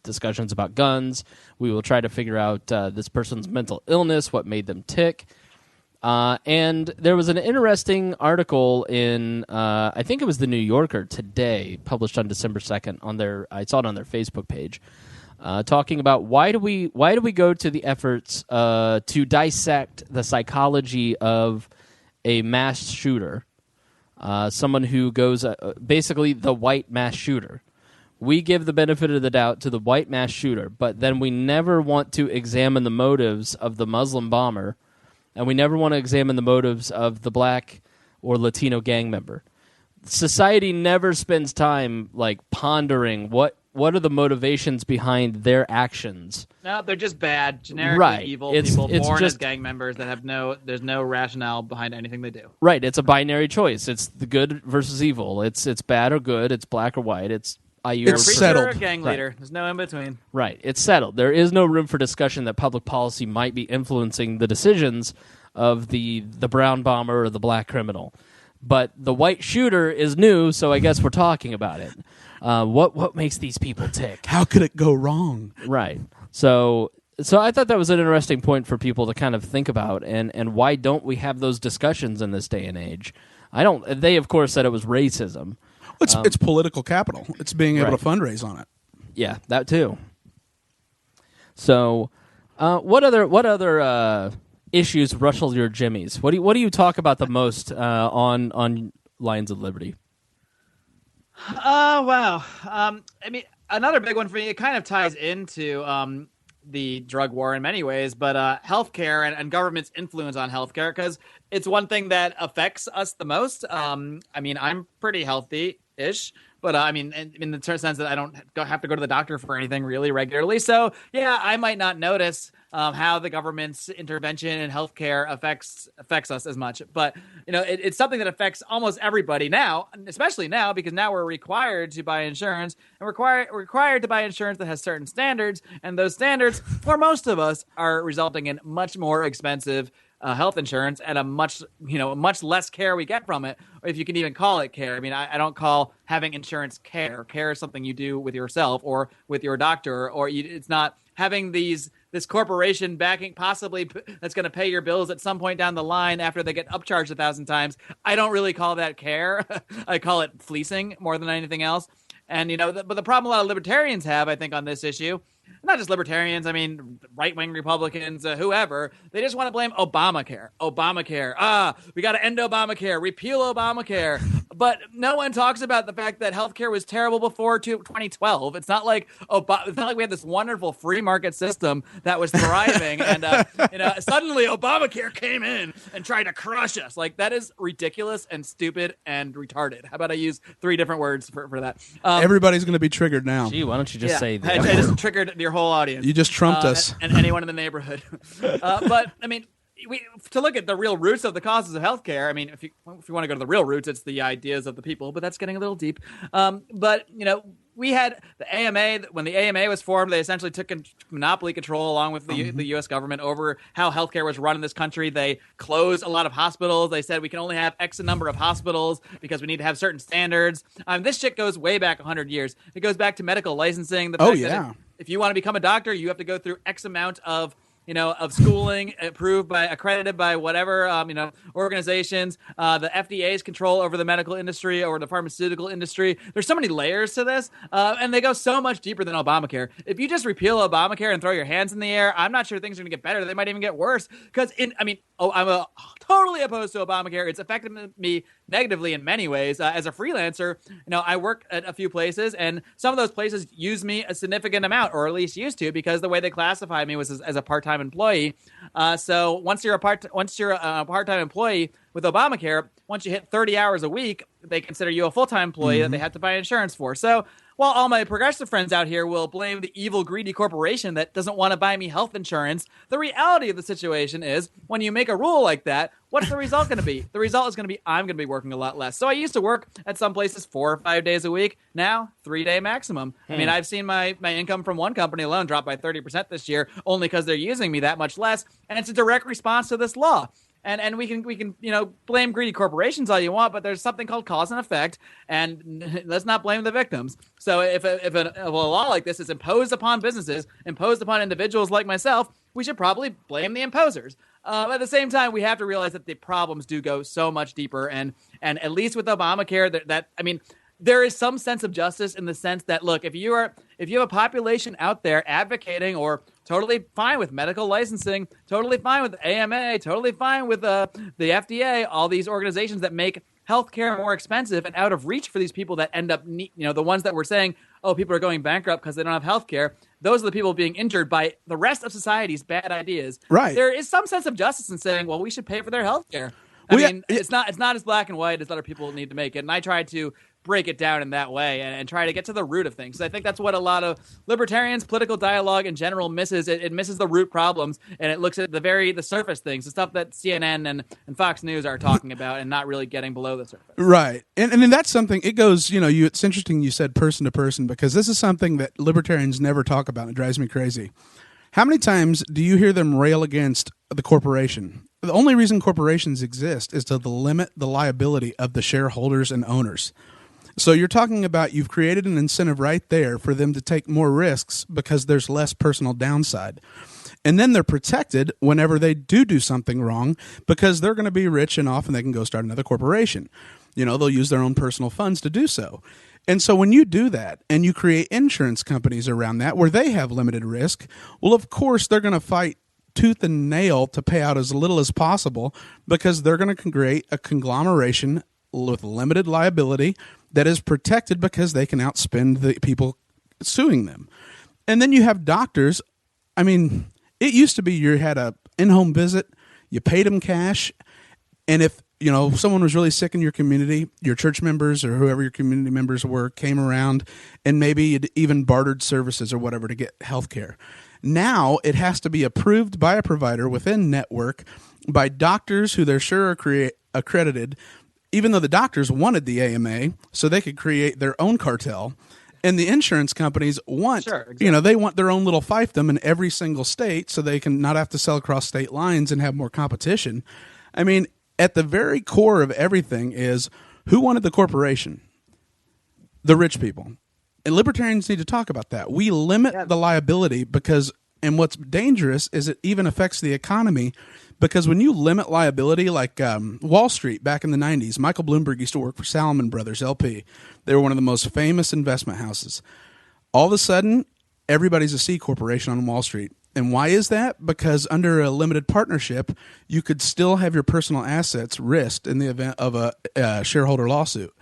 discussions about guns. We will try to figure out this person's mental illness, what made them tick. And there was an interesting article in, I think it was the New Yorker today, published on December 2nd I saw it on their Facebook page, talking about why do we go to the efforts to dissect the psychology of a mass shooter, someone who goes, basically the white mass shooter. We give the benefit of the doubt to the white mass shooter, but then we never want to examine the motives of the Muslim bomber, and we never want to examine the motives of the black or Latino gang member. Society never spends time pondering what are the motivations behind their actions. No, they're just bad, generically evil people born as gang members that there's no rationale behind anything they do. Right, it's a binary choice. It's the good versus evil. It's bad or good. It's black or white. It's settled. Or a gang leader. Right. There's no in between. Right. It's settled. There is no room for discussion that public policy might be influencing the decisions of the brown bomber or the black criminal. But the white shooter is new, so I guess we're talking about it. What makes these people tick? How could it go wrong? Right. So I thought that was an interesting point for people to kind of think about, and why don't we have those discussions in this day and age? They of course said it was racism. It's political capital. It's being able to fundraise on it. Yeah, that too. So, what other issues rustle your jimmies? What do you talk about the most on Lions of Liberty? Wow. I mean, another big one for me. It kind of ties into the drug war in many ways, but healthcare and government's influence on healthcare, because it's one thing that affects us the most. I mean, I'm pretty healthy-ish, but I mean, in the sense that I don't have to go to the doctor for anything really regularly. So yeah, I might not notice how the government's intervention in healthcare affects us as much, but it's something that affects almost everybody now, especially now because now we're required to buy insurance, and required to buy insurance that has certain standards, and those standards, for most of us, are resulting in much more expensive health insurance and a much less care we get from it, or if you can even call it care. I mean, I don't call having insurance care. Care is something you do with yourself or with your doctor, or it's not having this corporation backing possibly that's going to pay your bills at some point down the line after they get upcharged 1,000 times. I don't really call that care. I call it fleecing more than anything else. And but the problem a lot of libertarians have, I think, on this issue, not just libertarians, I mean, right-wing Republicans, whoever, they just want to blame Obamacare. We got to end Obamacare, repeal Obamacare. But no one talks about the fact that healthcare was terrible before 2012. It's not like we had this wonderful free market system that was thriving, and suddenly Obamacare came in and tried to crush us. Like, that is ridiculous and stupid and retarded. How about I use 3 different words for that? Everybody's going to be triggered now. Gee, why don't you just say that? I just triggered your whole audience. You just trumped us. And anyone in the neighborhood. But, I mean, to look at the real roots of the causes of healthcare, I mean, if you want to go to the real roots, it's the ideas of the people, but that's getting a little deep. But, we had the AMA. When the AMA was formed, they essentially took monopoly control along with the U.S. government over how healthcare was run in this country. They closed a lot of hospitals. They said we can only have X number of hospitals because we need to have certain standards. This shit goes way back 100 years. It goes back to medical licensing. If you want to become a doctor, you have to go through X amount of schooling, accredited by whatever, organizations, the FDA's control over the medical industry or the pharmaceutical industry. There's so many layers to this, and they go so much deeper than Obamacare. If you just repeal Obamacare and throw your hands in the air, I'm not sure things are going to get better. They might even get worse because I'm totally opposed to Obamacare. It's affected me negatively in many ways. As a freelancer, I work at a few places, and some of those places use me a significant amount, or at least used to, because the way they classify me was as a part-time employee. So once you're a part-time employee with Obamacare, once you hit 30 hours a week, they consider you a full-time employee that they have to buy insurance for. So while all my progressive friends out here will blame the evil, greedy corporation that doesn't want to buy me health insurance, the reality of the situation is when you make a rule like that, what's the result going to be? The result is going to be I'm going to be working a lot less. So I used to work at some places 4 or 5 days a week. Now, 3-day maximum. I mean, I've seen my income from one company alone drop by 30% this year only because they're using me that much less. And it's a direct response to this law. And we can blame greedy corporations all you want, but there's something called cause and effect, and let's not blame the victims. So if a law like this is imposed upon businesses, imposed upon individuals like myself, we should probably blame the imposers. At the same time, we have to realize that the problems do go so much deeper, and at least with Obamacare, there is some sense of justice in the sense that, look, if you have a population out there advocating or totally fine with medical licensing, totally fine with AMA, totally fine with the FDA, all these organizations that make healthcare more expensive and out of reach for these people that end up, the ones that were saying, oh, people are going bankrupt because they don't have healthcare. Those are the people being injured by the rest of society's bad ideas. Right. There is some sense of justice in saying, well, we should pay for their healthcare. It's not as black and white as other people need to make it. And I try to break it down in that way and try to get to the root of things. I think that's what a lot of libertarians, political dialogue in general misses. It misses the root problems, and it looks at the surface things, the stuff that CNN and Fox News are talking about and not really getting below the surface. Right. And that's something, it goes, it's interesting you said person to person, because this is something that libertarians never talk about. It drives me crazy. How many times do you hear them rail against the corporation? The only reason corporations exist is to limit the liability of the shareholders and owners. So you're talking about you've created an incentive right there for them to take more risks because there's less personal downside. And then they're protected whenever they do something wrong because they're going to be rich and off and they can go start another corporation. They'll use their own personal funds to do so. And so when you do that and you create insurance companies around that where they have limited risk, well, of course, they're going to fight tooth and nail to pay out as little as possible because they're going to create a conglomeration with limited liability that is protected because they can outspend the people suing them. And then you have doctors. I mean, it used to be you had a in-home visit, you paid them cash, and if someone was really sick in your community, your church members or whoever your community members were came around, and maybe you'd even bartered services or whatever to get health care. Now it has to be approved by a provider within network by doctors who they're sure are accredited, even though the doctors wanted the AMA so they could create their own cartel. And the insurance companies want, they want their own little fiefdom in every single state so they can not have to sell across state lines and have more competition. I mean, at the very core of everything is who wanted the corporation? The rich people. And libertarians need to talk about that. We limit the liability because, and what's dangerous is it even affects the economy because when you limit liability, like Wall Street back in the 90s, Michael Bloomberg used to work for Salomon Brothers, LP. They were one of the most famous investment houses. All of a sudden, everybody's a C corporation on Wall Street. And why is that? Because under a limited partnership, you could still have your personal assets risked in the event of a shareholder lawsuit.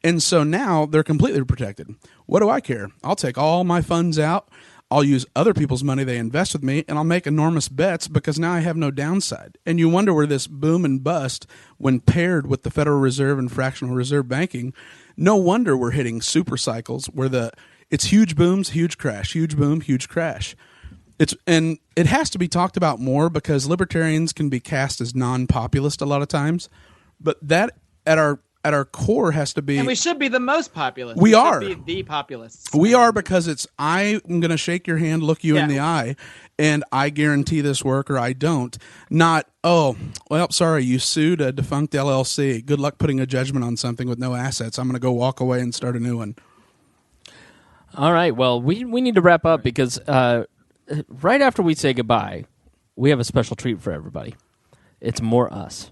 And so now they're completely protected. What do I care? I'll take all my funds out. I'll use other people's money they invest with me, and I'll make enormous bets because now I have no downside. And you wonder where this boom and bust, when paired with the Federal Reserve and fractional reserve banking, no wonder we're hitting super cycles where it's huge booms, huge crash, huge boom, huge crash. And it has to be talked about more because libertarians can be cast as non-populist a lot of times, but that at our core has to be, and we should be the most populist. We are should be the populists. We are, because I'm going to shake your hand, look you in the eye, and I guarantee this work or I don't. Not, sorry, you sued a defunct LLC. Good luck putting a judgment on something with no assets. I'm going to go walk away and start a new one. All right. Well, we need to wrap up because right after we say goodbye, we have a special treat for everybody. It's more us.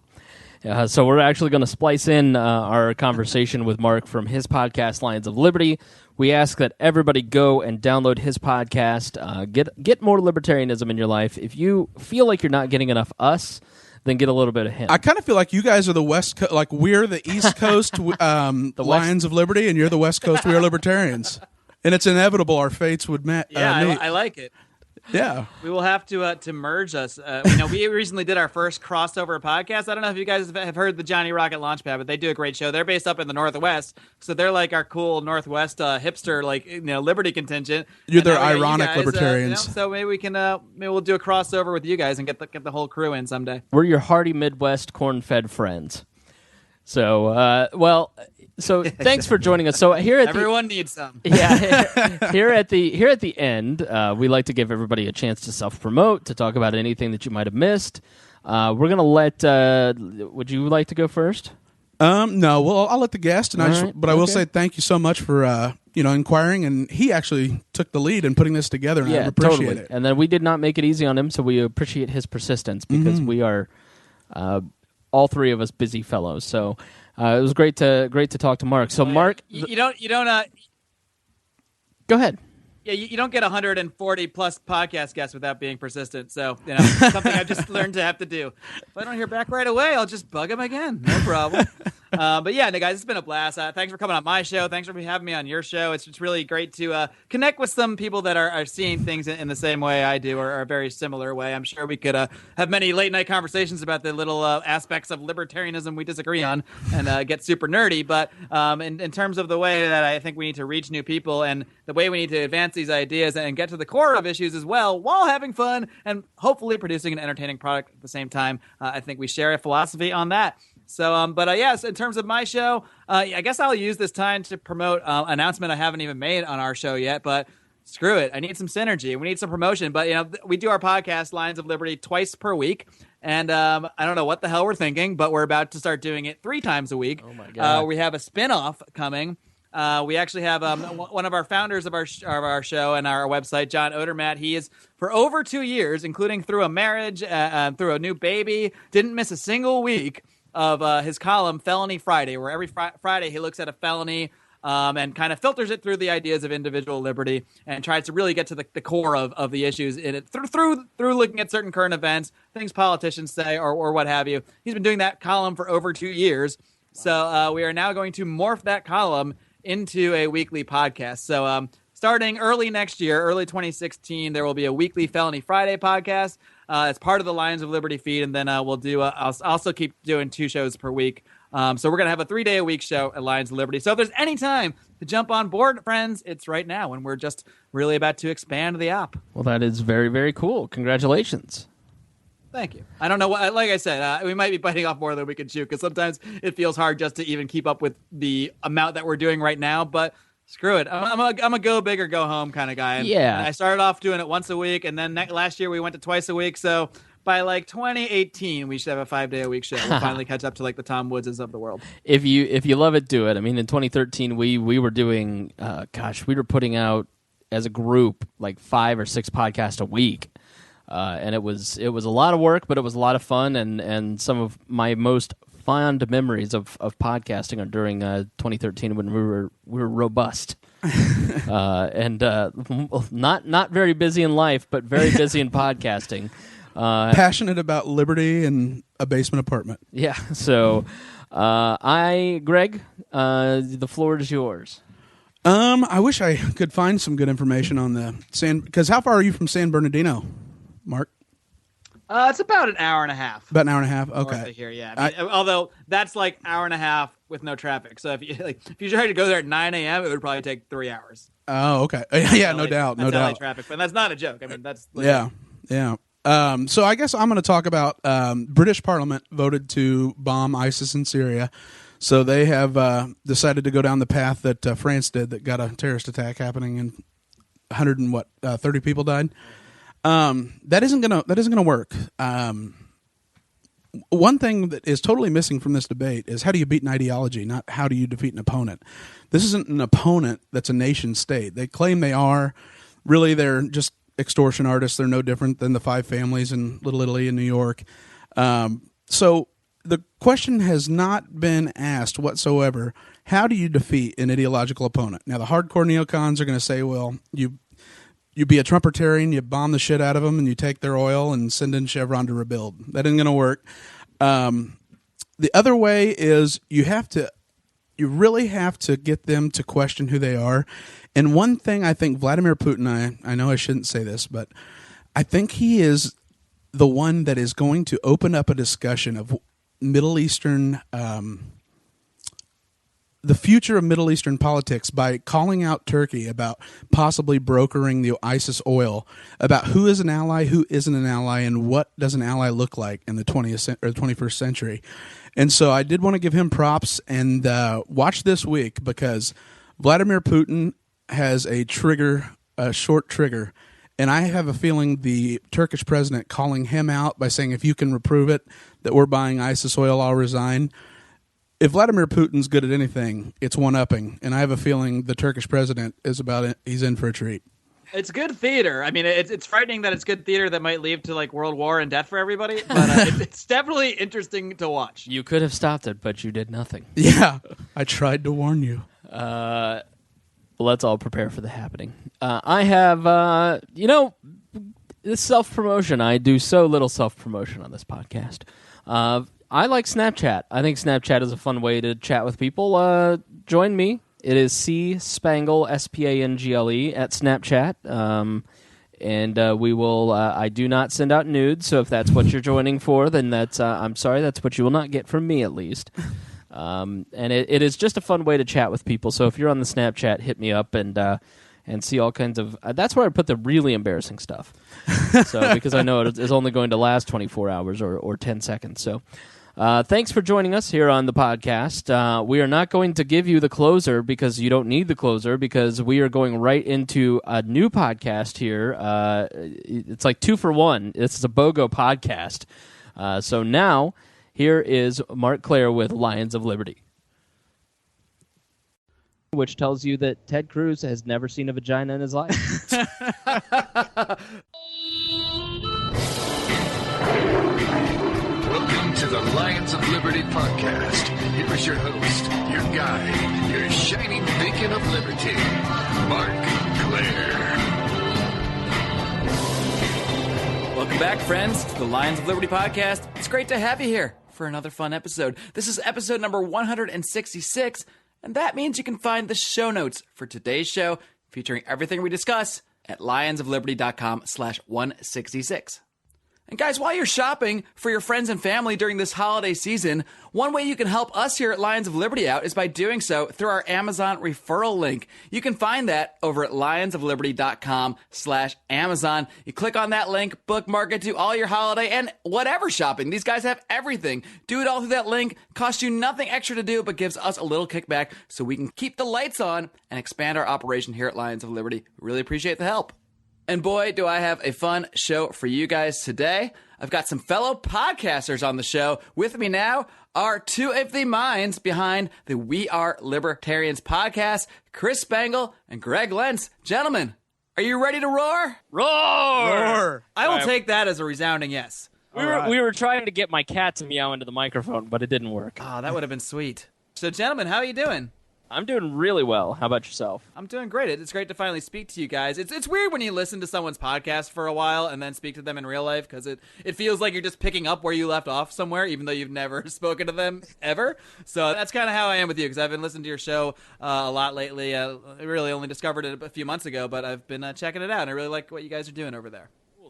So we're actually going to splice in our conversation with Marc from his podcast, Lions of Liberty. We ask that everybody go and download his podcast. Get more libertarianism in your life. If you feel like you're not getting enough us, then get a little bit of him. I kind of feel like you guys are the West Coast, like we're the East Coast Lions of Liberty, and you're the West Coast, we are libertarians. And it's inevitable our fates would meet. I like it. Yeah, we will have to merge us. We recently did our first crossover podcast. I don't know if you guys have heard the Johnny Rocket Launchpad, but they do a great show. They're based up in the Northwest, so they're like our cool Northwest hipster, Liberty contingent. You're their ironic guys, libertarians. So maybe we can maybe we'll do a crossover with you guys and get the whole crew in someday. We're your hearty Midwest corn-fed friends. So, so thanks for joining us. So here at everyone needs some. Yeah, here at the end, we like to give everybody a chance to self-promote, to talk about anything that you might have missed. We're gonna let. Would you like to go first? No. Well, I'll let the guest, and I will say thank you so much for inquiring. And he actually took the lead in putting this together, and I appreciate it. And then we did not make it easy on him, so we appreciate his persistence because we are. All three of us busy fellows, so it was great to talk to Marc. So Marc, you don't go ahead. Yeah, you don't get 140 plus podcast guests without being persistent. So something I've just learned to have to do. If I don't hear back right away, I'll just bug him again. No problem. But yeah, guys, it's been a blast. Thanks for coming on my show. Thanks for having me on your show. It's really great to connect with some people that are seeing things in the same way I do, or a very similar way. I'm sure we could have many late night conversations about the little aspects of libertarianism we disagree on and get super nerdy. But in terms of the way that I think we need to reach new people and the way we need to advance these ideas and get to the core of issues as well, while having fun and hopefully producing an entertaining product at the same time, I think we share a philosophy on that. So, yes, in terms of my show, I guess I'll use this time to promote an announcement I haven't even made on our show yet, but screw it. I need some synergy. We need some promotion. But, we do our podcast, Lions of Liberty, twice per week. And I don't know what the hell we're thinking, but we're about to start doing it 3 times a week. Oh, my God. We have a spinoff coming. We actually have one of our founders of our show and our website, John Odermatt. He is, for over 2 years, including through a marriage, through a new baby, didn't miss a single week, of his column, Felony Friday, where every Friday he looks at a felony and kind of filters it through the ideas of individual liberty and tries to really get to the core of the issues in it through looking at certain current events, things politicians say or what have you. He's been doing that column for over 2 years. So we are now going to morph that column into a weekly podcast. So starting early next year, early 2016, there will be a weekly Felony Friday podcast. It's part of the Lions of Liberty feed, and then we'll do. I'll also keep doing 2 shows per week. So we're going to have a 3-day-a-week show at Lions of Liberty. So if there's any time to jump on board, friends, it's right now when we're just really about to expand the app. Well, that is very, very cool. Congratulations. Thank you. I don't know what, like I said, we might be biting off more than we can chew because sometimes it feels hard just to even keep up with the amount that we're doing right now. But screw it. I'm a go big or go home kind of guy. Yeah. And I started off doing it once a week, and then last year we went to twice a week. So by like 2018, we should have a 5-day-a-week show. We'll finally catch up to like the Tom Woodses of the world. If you love it, do it. I mean, in 2013, we were doing, we were putting out as a group like 5 or 6 podcasts a week. And it was a lot of work, but it was a lot of fun, and some of my most fond memories of podcasting are during 2013 when we were robust, and not very busy in life, but very busy in podcasting. Passionate about liberty and a basement apartment. Yeah. So, Greg, the floor is yours. I wish I could find some good information on the because how far are you from San Bernardino, Mark? It's about an hour and a half. About an hour and a half. Okay. North of here, yeah. I mean, although that's like hour and a half with no traffic. So if you tried to go there at 9 a.m., it would probably take 3 hours. Oh, okay. Yeah, no doubt. That's LA traffic, but that's not a joke. I mean, that's yeah. So I guess I'm going to talk about British Parliament voted to bomb ISIS in Syria. So they have decided to go down the path that France did, that got a terrorist attack happening and 30 people died. That isn't gonna work. One thing that is totally missing from this debate is how do you beat an ideology, not how do you defeat an opponent. This isn't an opponent that's a nation state. They claim they are. Really, they're just extortion artists. They're no different than the 5 families in Little Italy in New York. So the question has not been asked whatsoever, how do you defeat an ideological opponent? Now, the hardcore neocons are going to say, well, you be a Trumpertarian, you bomb the shit out of them, and you take their oil and send in Chevron to rebuild. That isn't going to work. The other way is you really have to get them to question who they are. And one thing I think Vladimir Putin, I know I shouldn't say this, but I think he is the one that is going to open up a discussion of Middle Eastern, the future of Middle Eastern politics by calling out Turkey about possibly brokering the ISIS oil, about who is an ally, who isn't an ally, and what does an ally look like in the 20th or 21st century. And so I did want to give him props and watch this week because Vladimir Putin has a short trigger. And I have a feeling the Turkish president calling him out by saying, if you can reprove it, that we're buying ISIS oil, I'll resign. If Vladimir Putin's good at anything, it's one-upping. And I have a feeling the Turkish president is about it. He's in for a treat. It's good theater. I mean, it's frightening that it's good theater that might lead to like world war and death for everybody. But it's definitely interesting to watch. You could have stopped it, but you did nothing. Yeah, I tried to warn you. Let's all prepare for the happening. I have, this self-promotion. I do so little self-promotion on this podcast. I like Snapchat. I think Snapchat is a fun way to chat with people. Join me. It is C-Spangle, S-P-A-N-G-L-E, at Snapchat. And we will, I do not send out nudes, so if that's what you're joining for, then that's, I'm sorry, that's what you will not get from me, at least. And it is just a fun way to chat with people. So if you're on the Snapchat, hit me up and see all kinds of. That's where I put the really embarrassing stuff. So because I know it is only going to last 24 hours or 10 seconds. So thanks for joining us here on the podcast. We are not going to give you the closer because you don't need the closer because we are going right into a new podcast here. It's like 2 for 1. This is a BOGO podcast. So now. Here is Marc Clair with Lions of Liberty. Which tells you that Ted Cruz has never seen a vagina in his life. Welcome to the Lions of Liberty podcast. Here is your host, your guide, your shining beacon of liberty, Marc, Clair. Welcome back, friends, to the Lions of Liberty podcast. It's great to have you here for another fun episode. This is episode number 166, and that means you can find the show notes for today's show, featuring everything we discuss, at lionsofliberty.com/166. And guys, while you're shopping for your friends and family during this holiday season, one way you can help us here at Lions of Liberty out is by doing so through our Amazon referral link. You can find that over at lionsofliberty.com/Amazon. You click on that link, bookmark it, do all your holiday and whatever shopping. These guys have everything. Do it all through that link. Costs you nothing extra to do, but gives us a little kickback so we can keep the lights on and expand our operation here at Lions of Liberty. Really appreciate the help. And boy, do I have a fun show for you guys today. I've got some fellow podcasters on the show. With me now are two of the minds behind the We Are Libertarians podcast, Chris Spangle and Greg Lentz. Gentlemen, are you ready to roar? Roar! I will take that as a resounding yes. We were trying to get my cat to meow into the microphone, but it didn't work. Oh, that would have been sweet. So, gentlemen, how are you doing? I'm doing really well. How about yourself? I'm doing great. It's great to finally speak to you guys. It's weird when you listen to someone's podcast for a while and then speak to them in real life because it feels like you're just picking up where you left off somewhere, even though you've never spoken to them ever. So that's kind of how I am with you because I've been listening to your show a lot lately. I really only discovered it a few months ago, but I've been checking it out, and I really like what you guys are doing over there.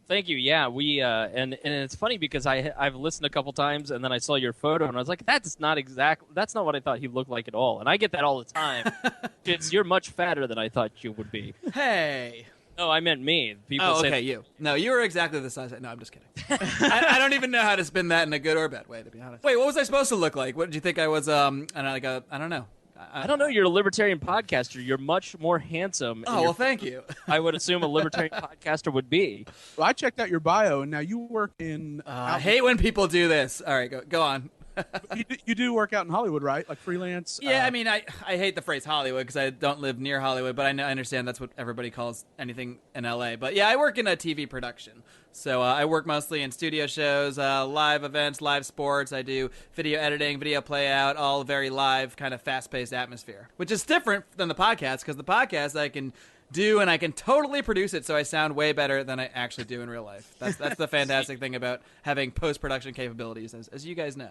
Thank you. Yeah, we and it's funny because I've listened a couple times and then I saw your photo and I was like, that's not what I thought he looked like at all. And I get that all the time. You're much fatter than I thought you would be. Hey. No, I meant me. People say okay, you. No, you were exactly the size. No, I'm just kidding. I don't even know how to spin that in a good or bad way, to be honest. Wait, what was I supposed to look like? What did you think I was? I don't know. I don't know. You're a libertarian podcaster. You're much more handsome. Oh, well, thank you. I would assume a libertarian podcaster would be. Well, I checked out your bio, and now you work in... I hate when people do this. All right, go on. you do work out in Hollywood, right? Like freelance? Yeah, I mean, I hate the phrase Hollywood because I don't live near Hollywood, but I understand that's what everybody calls anything in L.A. But yeah, I work in a TV production. So I work mostly in studio shows, live events, live sports. I do video editing, video playout, all very live, kind of fast-paced atmosphere, which is different than the podcast because the podcast I can do and I can totally produce it so I sound way better than I actually do in real life. That's the fantastic thing about having post-production capabilities, as you guys know.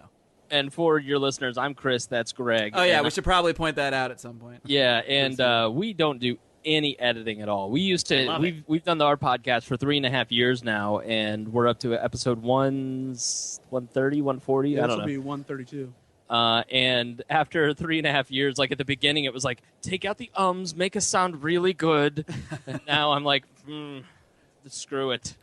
And for your listeners, I'm Chris. That's Greg. Oh, yeah, we should probably point that out at some point. Yeah, and we don't do any editing at all. We used to. We've done our podcast for 3.5 years now, and we're up to episode 130, 140. Yeah, I don't know. This will be 132. And after 3.5 years, like at the beginning, it was like take out the ums, make us sound really good. And now I'm like, screw it.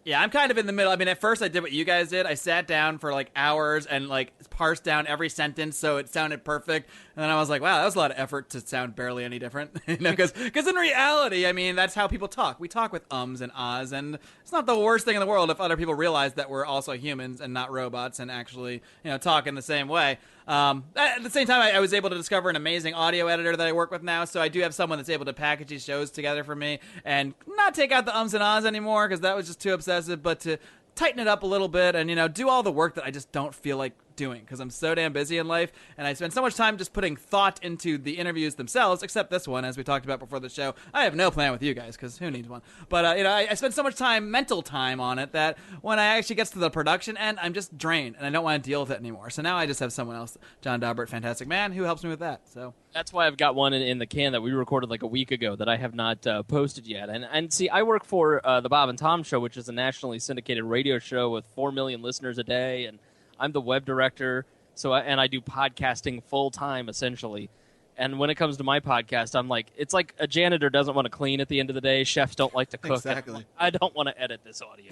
Yeah, I'm kind of in the middle. I mean, at first I did what you guys did. I sat down for like hours and like parsed down every sentence so it sounded perfect. And then I was like, wow, that was a lot of effort to sound barely any different. Because in reality, I mean, that's how people talk. We talk with ums and ahs, and it's not the worst thing in the world if other people realize that we're also humans and not robots and actually, talk in the same way. At the same time, I was able to discover an amazing audio editor that I work with now, so I do have someone that's able to package these shows together for me and not take out the ums and ahs anymore because that was just too obsessive, but to tighten it up a little bit and, do all the work that I just don't feel like doing because I'm so damn busy in life and I spend so much time just putting thought into the interviews themselves, except this one, as we talked about before the show. I have no plan with you guys because who needs one? But, I spend so much mental time on it that when I actually get to the production end, I'm just drained and I don't want to deal with it anymore. So now I just have someone else, John Daubert, fantastic man, who helps me with that. So that's why I've got one in the can that we recorded like a week ago that I have not posted yet. And see, I work for the Bob and Tom Show, which is a nationally syndicated radio show with 4 million listeners a day, and I'm the web director, and I do podcasting full time essentially. And when it comes to my podcast, I'm like, it's like a janitor doesn't want to clean at the end of the day. Chefs don't like to cook. Exactly. I don't want to edit this audio.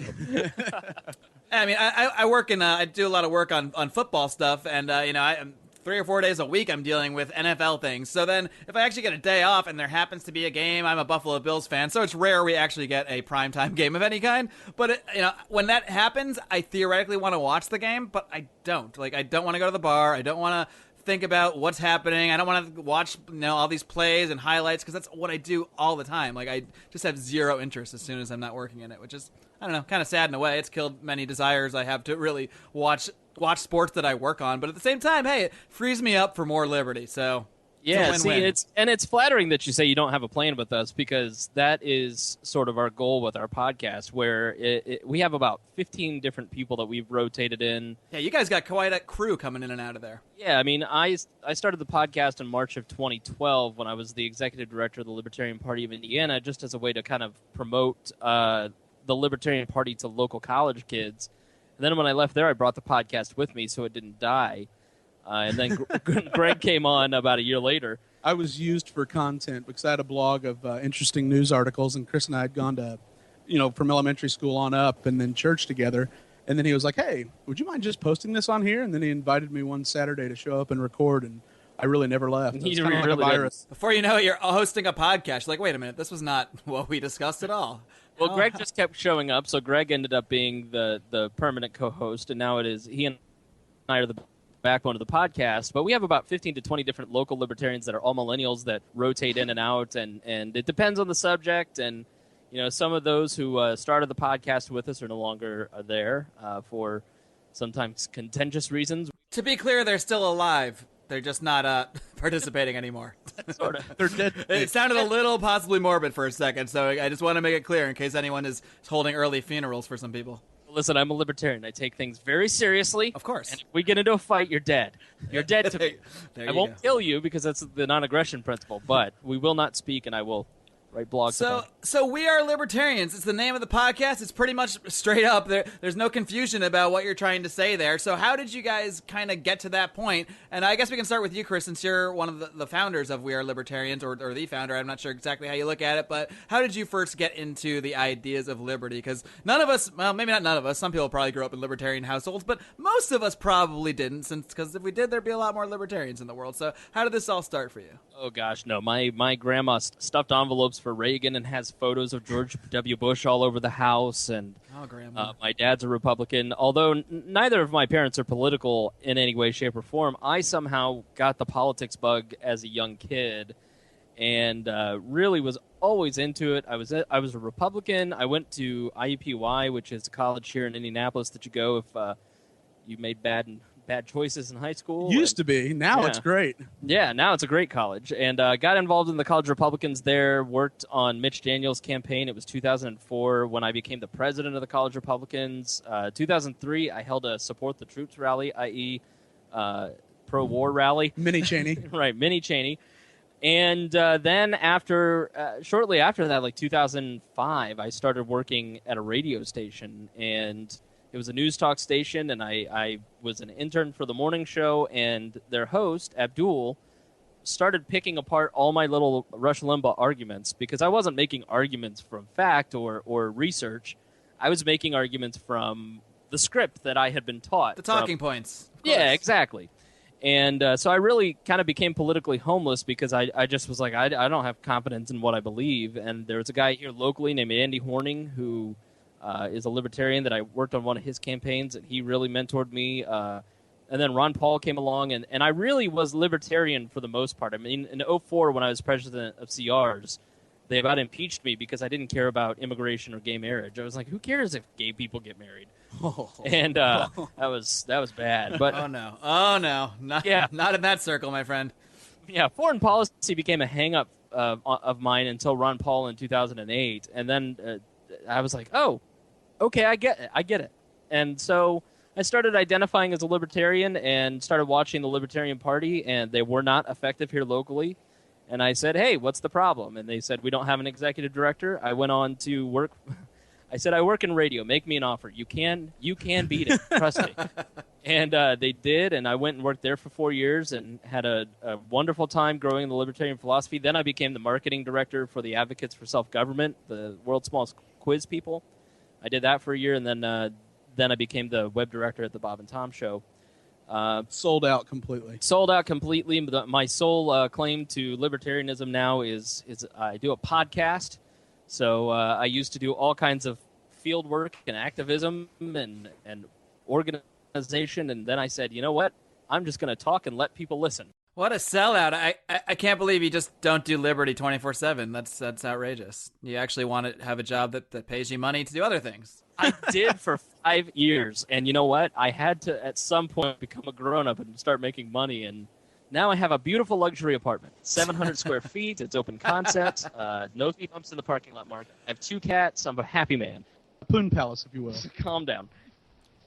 I mean, I work I do a lot of work on football stuff, and I'm 3 or 4 days a week I'm dealing with NFL things. So then if I actually get a day off and there happens to be a game, I'm a Buffalo Bills fan, so it's rare we actually get a primetime game of any kind. But, when that happens, I theoretically want to watch the game, but I don't. Like, I don't want to go to the bar. I don't want to think about what's happening. I don't want to watch all these plays and highlights because that's what I do all the time. Like, I just have zero interest as soon as I'm not working in it, which is, I don't know, kind of sad in a way. It's killed many desires I have to really watch watch sports that I work on, but at the same time, hey, it frees me up for more liberty. So yeah, it's a win-win. it's flattering that you say you don't have a plan with us, because that is sort of our goal with our podcast, where we have about 15 different people that we've rotated in. Yeah, you guys got quite a crew coming in and out of there. Yeah, I mean, I started the podcast in March of 2012 when I was the executive director of the Libertarian Party of Indiana, just as a way to kind of promote the Libertarian Party to local college kids. And then when I left there, I brought the podcast with me so it didn't die. And then Greg came on about a year later. I was used for content because I had a blog of interesting news articles, and Chris and I had gone to, from elementary school on up and then church together. And then he was like, hey, would you mind just posting this on here? And then he invited me one Saturday to show up and record, and I really never left. It was kind of like a virus. Before you know it, you're hosting a podcast. You're like, wait a minute, this was not what we discussed at all. Well, Greg just kept showing up, so Greg ended up being the permanent co-host, and now it is he and I are the backbone of the podcast. But we have about 15 to 20 different local libertarians that are all millennials that rotate in and out, and it depends on the subject. And some of those who started the podcast with us are no longer there for sometimes contentious reasons. To be clear, they're still alive. They're just not participating anymore. Sort of. They're dead. It sounded a little possibly morbid for a second, so I just want to make it clear in case anyone is holding early funerals for some people. Listen, I'm a libertarian. I take things very seriously. Of course. And if we get into a fight, you're dead. You're dead to me. There I you won't go. kill you because that's the non-aggression principle, but we will not speak, and I will write blogs about it. So we are Libertarians. It's the name of the podcast. It's pretty much straight up. There's no confusion about what you're trying to say there. So how did you guys kind of get to that point? And I guess we can start with you, Chris, since you're one of the founders of We Are Libertarians, or the founder. I'm not sure exactly how you look at it, but how did you first get into the ideas of liberty? Because none of us, well, maybe not none of us, some people probably grew up in libertarian households, but most of us probably didn't, because if we did, there'd be a lot more libertarians in the world. So how did this all start for you? Oh, gosh, no. My grandma stuffed envelopes for Reagan and has photos of George W. Bush all over the house. And Grandma. my dad's a Republican. Although neither of my parents are political in any way, shape, or form, I somehow got the politics bug as a young kid and really was always into it. I was a Republican. I went to IUPUI, which is a college here in Indianapolis that you go if you made bad choices in high school. Used to be. Now Yeah. it's great. Yeah, now it's a great college. And got involved in the college Republicans there, worked on Mitch Daniels' campaign. It was 2004 when I became the president of the college Republicans. 2003, I held a Support the Troops rally, i.e. pro-war rally. Mini Cheney. Right, Mini Cheney. And then shortly after that, like 2005, I started working at a radio station, and it was a news talk station, and I was an intern for the morning show, and their host, Abdul, started picking apart all my little Rush Limbaugh arguments, because I wasn't making arguments from fact or research. I was making arguments from the script that I had been taught. The talking points. Of Yeah, course. exactly. And so I really kind of became politically homeless because I just was like, I don't have confidence in what I believe. And there was a guy here locally named Andy Horning who is a libertarian that I worked on one of his campaigns, and he really mentored me. And then Ron Paul came along, and I really was libertarian for the most part. I mean, in 2004, when I was president of CRs, they about impeached me because I didn't care about immigration or gay marriage. I was like, who cares if gay people get married? And that was bad. But Oh no, not in that circle, my friend. yeah, foreign policy became a hang-up of mine until Ron Paul in 2008, and then I was like, oh, okay, I get it. And so I started identifying as a libertarian and started watching the Libertarian Party, and they were not effective here locally. And I said, hey, what's the problem? And they said, we don't have an executive director. I went on to work. I said, I work in radio. Make me an offer. You can beat it. Trust me. And they did, and I went and worked there for 4 years and had a wonderful time growing the libertarian philosophy. Then I became the marketing director for the Advocates for Self-Government, the world's smallest quiz people. I did that for a year, and then I became the web director at the Bob and Tom Show. Sold out completely. Sold out completely. My sole claim to libertarianism now is I do a podcast. So I used to do all kinds of field work and activism and organization, and then I said, you know what? I'm just going to talk and let people listen. What a sellout! I can't believe you just don't do Liberty 24/7. That's outrageous. You actually want to have a job that pays you money to do other things. I did for 5 years, and you know what? I had to at some point become a grown-up and start making money, and now I have a beautiful luxury apartment, 700 square feet. It's open concept, no speed bumps in the parking lot, Mark. I have 2 cats. I'm a happy man. A Poon Palace, if you will. Calm down.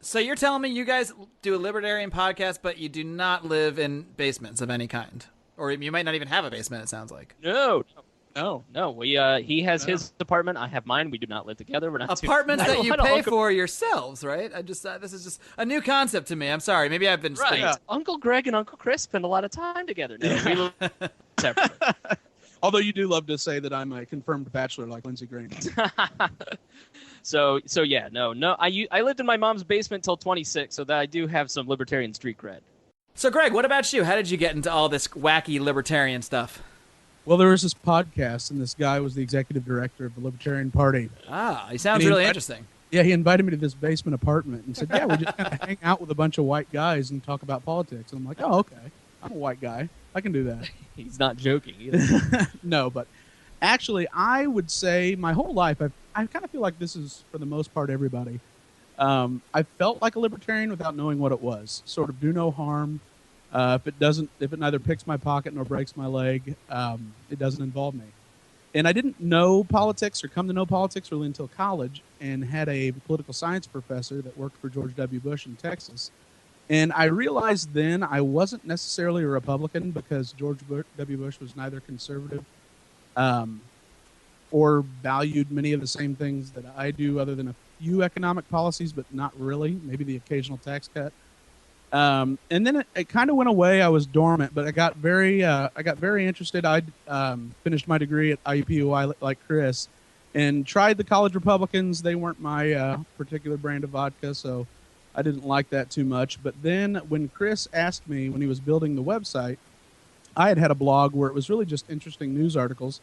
So you're telling me you guys do a libertarian podcast, but you do not live in basements of any kind, or you might not even have a basement. It sounds like. No. We he has his apartment. I have mine. We do not live together. We're not apartments that you pay for yourselves, right? I just this is just a new concept to me. I'm sorry. Maybe I've been right. Yeah. Uncle Greg and Uncle Chris spend a lot of time together. No, we live separately. Although you do love to say that I'm a confirmed bachelor like Lindsey Green. So yeah, no. I lived in my mom's basement till 26, so that I do have some libertarian street cred. So Greg, what about you? How did you get into all this wacky libertarian stuff? Well, there was this podcast, and this guy was the executive director of the Libertarian Party. Ah, he sounds really interesting. Yeah, he invited me to this basement apartment and said, yeah, we just kind of hang out with a bunch of white guys and talk about politics. And I'm like, oh, okay. I'm a white guy. I can do that. He's not joking either. No, but actually, I would say my whole life, I kind of feel like this is, for the most part, everybody. I felt like a libertarian without knowing what it was. Sort of do no harm. If it neither picks my pocket nor breaks my leg, it doesn't involve me. And I didn't know politics or come to know politics really until college, and had a political science professor that worked for George W. Bush in Texas. And I realized then I wasn't necessarily a Republican, because George W. Bush was neither conservative or valued many of the same things that I do, other than a few economic policies, but not really, maybe the occasional tax cut. And then it kind of went away. I was dormant, but I got very interested. I finished my degree at IUPUI like Chris, and tried the college Republicans. They weren't my particular brand of vodka, so I didn't like that too much. But then when Chris asked me, when he was building the website, I had a blog where it was really just interesting news articles,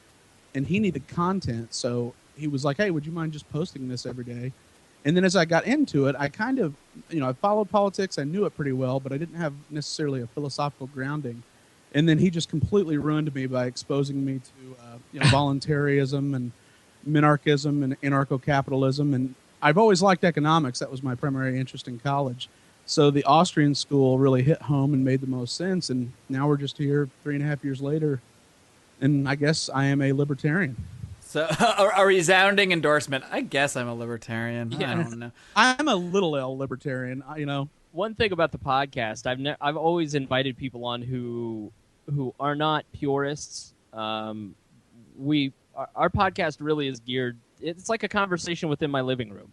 and he needed content. So he was like, hey, would you mind just posting this every day? And then as I got into it, I kind of, I followed politics. I knew it pretty well, but I didn't have necessarily a philosophical grounding. And then he just completely ruined me by exposing me to voluntarism and minarchism and anarcho-capitalism. And I've always liked economics. That was my primary interest in college. So the Austrian school really hit home and made the most sense. And now we're just here 3.5 years later, and I guess I am a libertarian. So a resounding endorsement. I guess I'm a libertarian. Yeah. I don't know. I'm a little L libertarian, One thing about the podcast, I've always invited people on who are not purists. Our podcast really is geared. It's like a conversation within my living room,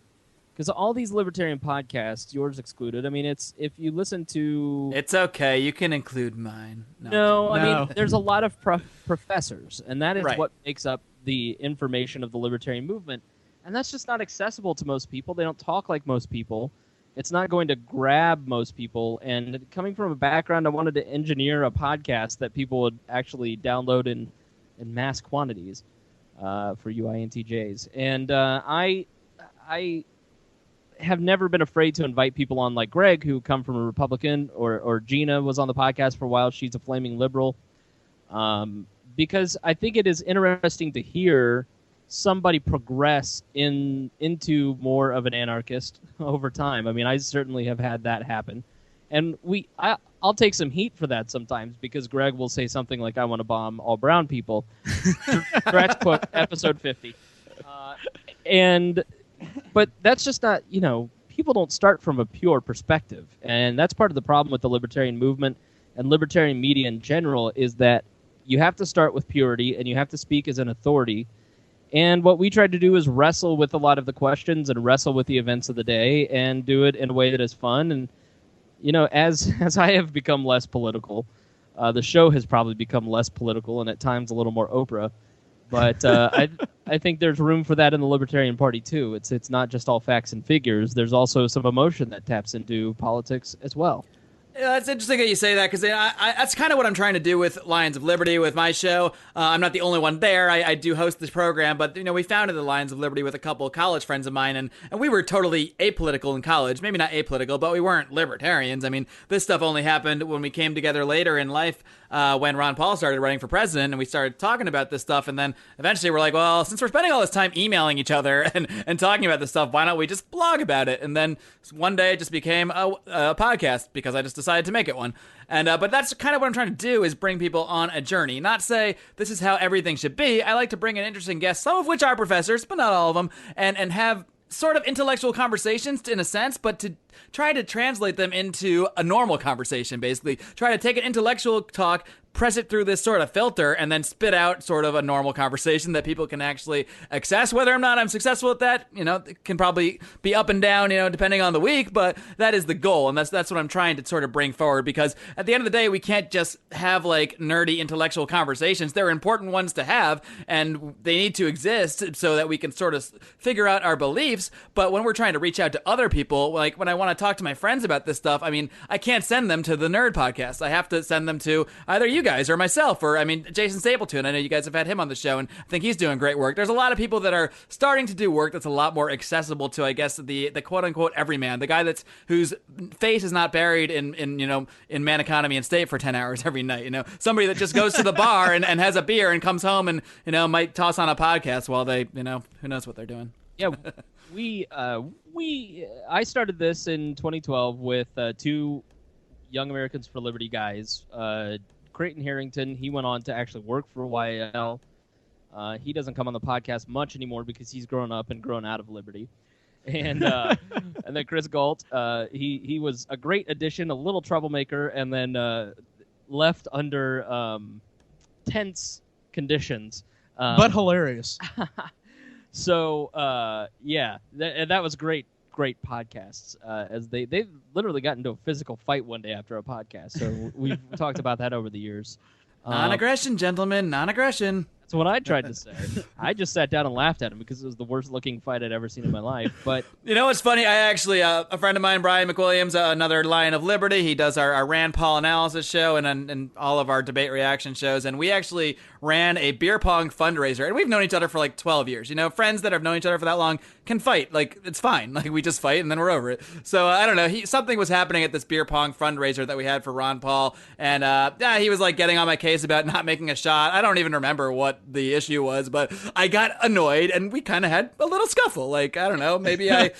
because all these libertarian podcasts, yours excluded. I mean, if you listen to, it's okay. You can include mine. No. I mean, there's a lot of professors, and that is right. What makes up the information of the libertarian movement, and that's just not accessible to most people. They don't talk like most people. It's not going to grab most people. And coming from a background, I wanted to engineer a podcast that people would actually download in mass quantities for you INTJs. And I have never been afraid to invite people on like Greg, who come from a Republican, or Gina was on the podcast for a while. She's a flaming liberal. Because I think it is interesting to hear somebody progress into more of an anarchist over time. I mean, I certainly have had that happen. And I'll take some heat for that sometimes, because Greg will say something like, I want to bomb all brown people. Direct quote, episode 50. But that's just not, people don't start from a pure perspective. And that's part of the problem with the libertarian movement and libertarian media in general, is that you have to start with purity, and you have to speak as an authority. And what we tried to do is wrestle with a lot of the questions and wrestle with the events of the day, and do it in a way that is fun. And, as I have become less political, the show has probably become less political and at times a little more Oprah. But I think there's room for that in the Libertarian Party, too. It's not just all facts and figures. There's also some emotion that taps into politics as well. Yeah, that's interesting that you say that because that's kind of what I'm trying to do with Lions of Liberty with my show. I'm not the only one there. I do host this program, but we founded the Lions of Liberty with a couple of college friends of mine, and we were totally apolitical in college. Maybe not apolitical, but we weren't libertarians. I mean, this stuff only happened when we came together later in life when Ron Paul started running for president, and we started talking about this stuff, and then eventually we're like, well, since we're spending all this time emailing each other and talking about this stuff, why don't we just blog about it? And then one day it just became a podcast because I just decided to make it one. And but that's kind of what I'm trying to do, is bring people on a journey, not say this is how everything should be. I like to bring in interesting guests, some of which are professors, but not all of them, and have sort of intellectual conversations in a sense, but to try to translate them into a normal conversation, basically. Try to take an intellectual talk, press it through this sort of filter, and then spit out sort of a normal conversation that people can actually access. Whether or not I'm successful at that, it can probably be up and down, depending on the week, but that is the goal, and that's what I'm trying to sort of bring forward, because at the end of the day, we can't just have, like, nerdy intellectual conversations. They're important ones to have, and they need to exist so that we can sort of figure out our beliefs, but when we're trying to reach out to other people, like, when I want to talk to my friends about this stuff, I mean, I can't send them to the Nerd Podcast. I have to send them to either you guys or myself, or Jason Stapleton. I know you guys have had him on the show, and I think he's doing great work. There's a lot of people that are starting to do work that's a lot more accessible to, I guess, the quote unquote everyman, the guy whose face is not buried in Man Economy and State for 10 hours every night. Somebody that just goes to the bar and has a beer and comes home and might toss on a podcast while they who knows what they're doing. Yeah, I started this in 2012 with two Young Americans for Liberty guys. Creighton Harrington, he went on to actually work for YAL. He doesn't come on the podcast much anymore because he's grown up and grown out of Liberty. And and then Chris Galt, he was a great addition, a little troublemaker, and then left under tense conditions. But hilarious. So, that was great podcasts, as they literally got into a physical fight one day after a podcast. So we've talked about that over the years. Non-aggression, gentlemen, non-aggression. That's what I tried to say. I just sat down and laughed at him because it was the worst looking fight I'd ever seen in my life. But what's funny? I actually, a friend of mine, Brian McWilliams, another Lion of Liberty, he does our Rand Paul analysis show and all of our debate reaction shows. And we actually ran a beer pong fundraiser. And we've known each other for like 12 years. Friends that have known each other for that long can fight. Like, it's fine. Like, we just fight and then we're over it. So I don't know. Something was happening at this beer pong fundraiser that we had for Ron Paul. And he was like getting on my case about not making a shot. I don't even remember what the issue was, but I got annoyed and we kind of had a little scuffle. Like, I don't know, maybe I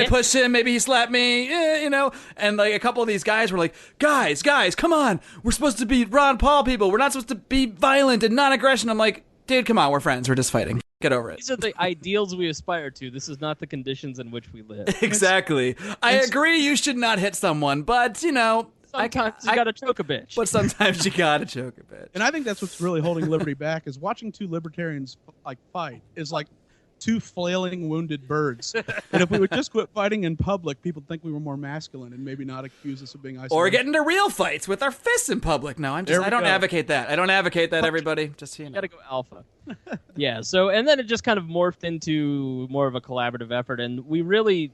pushed him, maybe he slapped me, and like a couple of these guys were like, guys, come on, we're supposed to be Ron Paul people, we're not supposed to be violent and non-aggression. I'm like, dude, come on, we're friends, we're just fighting, get over it. These are the ideals we aspire to. This is not the conditions in which we live. Exactly. I agree you should not hit someone, but sometimes you gotta choke a bitch. But sometimes you gotta choke a bitch. And I think that's what's really holding Liberty back, is watching two libertarians fight is like two flailing wounded birds. And if we would just quit fighting in public, people think we were more masculine and maybe not accuse us of being isolated. Or get into real fights with our fists in public. No, I don't advocate that. I don't advocate that, everybody. Just gotta go alpha. Yeah. So, and then it just kind of morphed into more of a collaborative effort. And we really,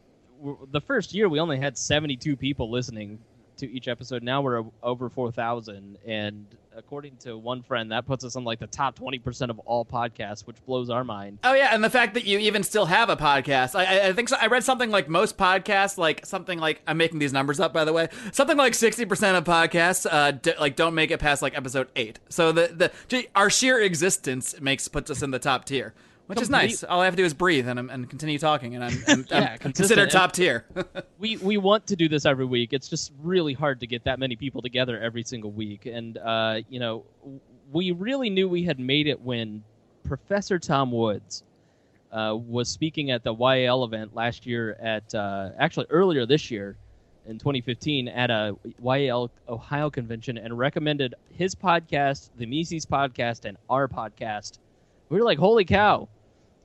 the first year, we only had 72 people listening to each episode. Now we're over 4,000, and according to one friend, that puts us on like the top 20% of all podcasts, which blows our mind. Oh yeah, and the fact that you even still have a podcast, I think so. I read something like most podcasts, like something like, I'm making these numbers up by the way, something like 60% of podcasts don't make it past like episode 8. So our sheer existence puts us in the top tier. Which is nice. All I have to do is breathe and continue talking, and I'm considered top tier. we want to do this every week. It's just really hard to get that many people together every single week. And, we really knew we had made it when Professor Tom Woods was speaking at the YAL event last year actually earlier this year in 2015 at a YAL Ohio convention and recommended his podcast, the Mises podcast, and our podcast. We were like, holy cow.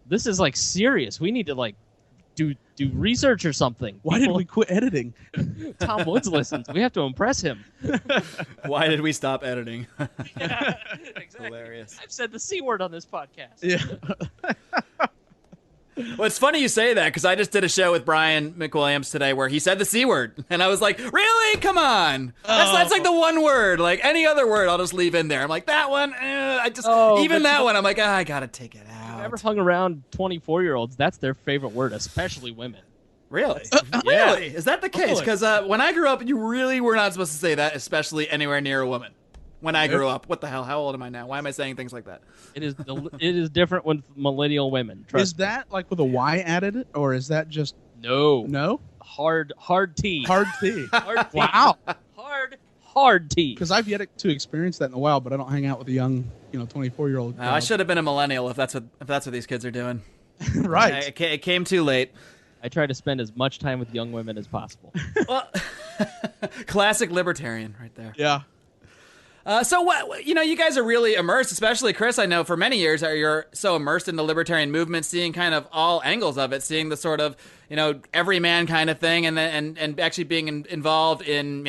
This is like serious. We need to like do research or something. Why did we quit editing? Tom Woods listens. We have to impress him. Why did we stop editing? Yeah, exactly. Hilarious. I've said the C word on this podcast. Yeah. Well, it's funny you say that because I just did a show with Brian McWilliams today where he said the C word. And I was like, really? Come on. That's like the one word. Like any other word, I'll just leave in there. I'm like, that one, even that one, I'm like, I got to take it out. If you've ever hung around 24-year-olds, that's their favorite word, especially women. Really? Yeah. Really? Is that the case? Because when I grew up, you really were not supposed to say that, especially anywhere near a woman. When I grew up. What the hell? How old am I now? Why am I saying things like that? It is different with millennial women. Is that like with a Y added, or is that just no hard T? Hard T. Hard T. Wow. Hard T. Because I've yet to experience that in a while, but I don't hang out with a young, 24-year-old. I should have been a millennial if that's what these kids are doing. Right. It came too late. I try to spend as much time with young women as possible. Well, classic libertarian right there. Yeah. So what, you guys are really immersed, especially Chris, I know for many years you're so immersed in the libertarian movement, seeing kind of all angles of it, seeing the sort of, everyman kind of thing, and actually being involved in,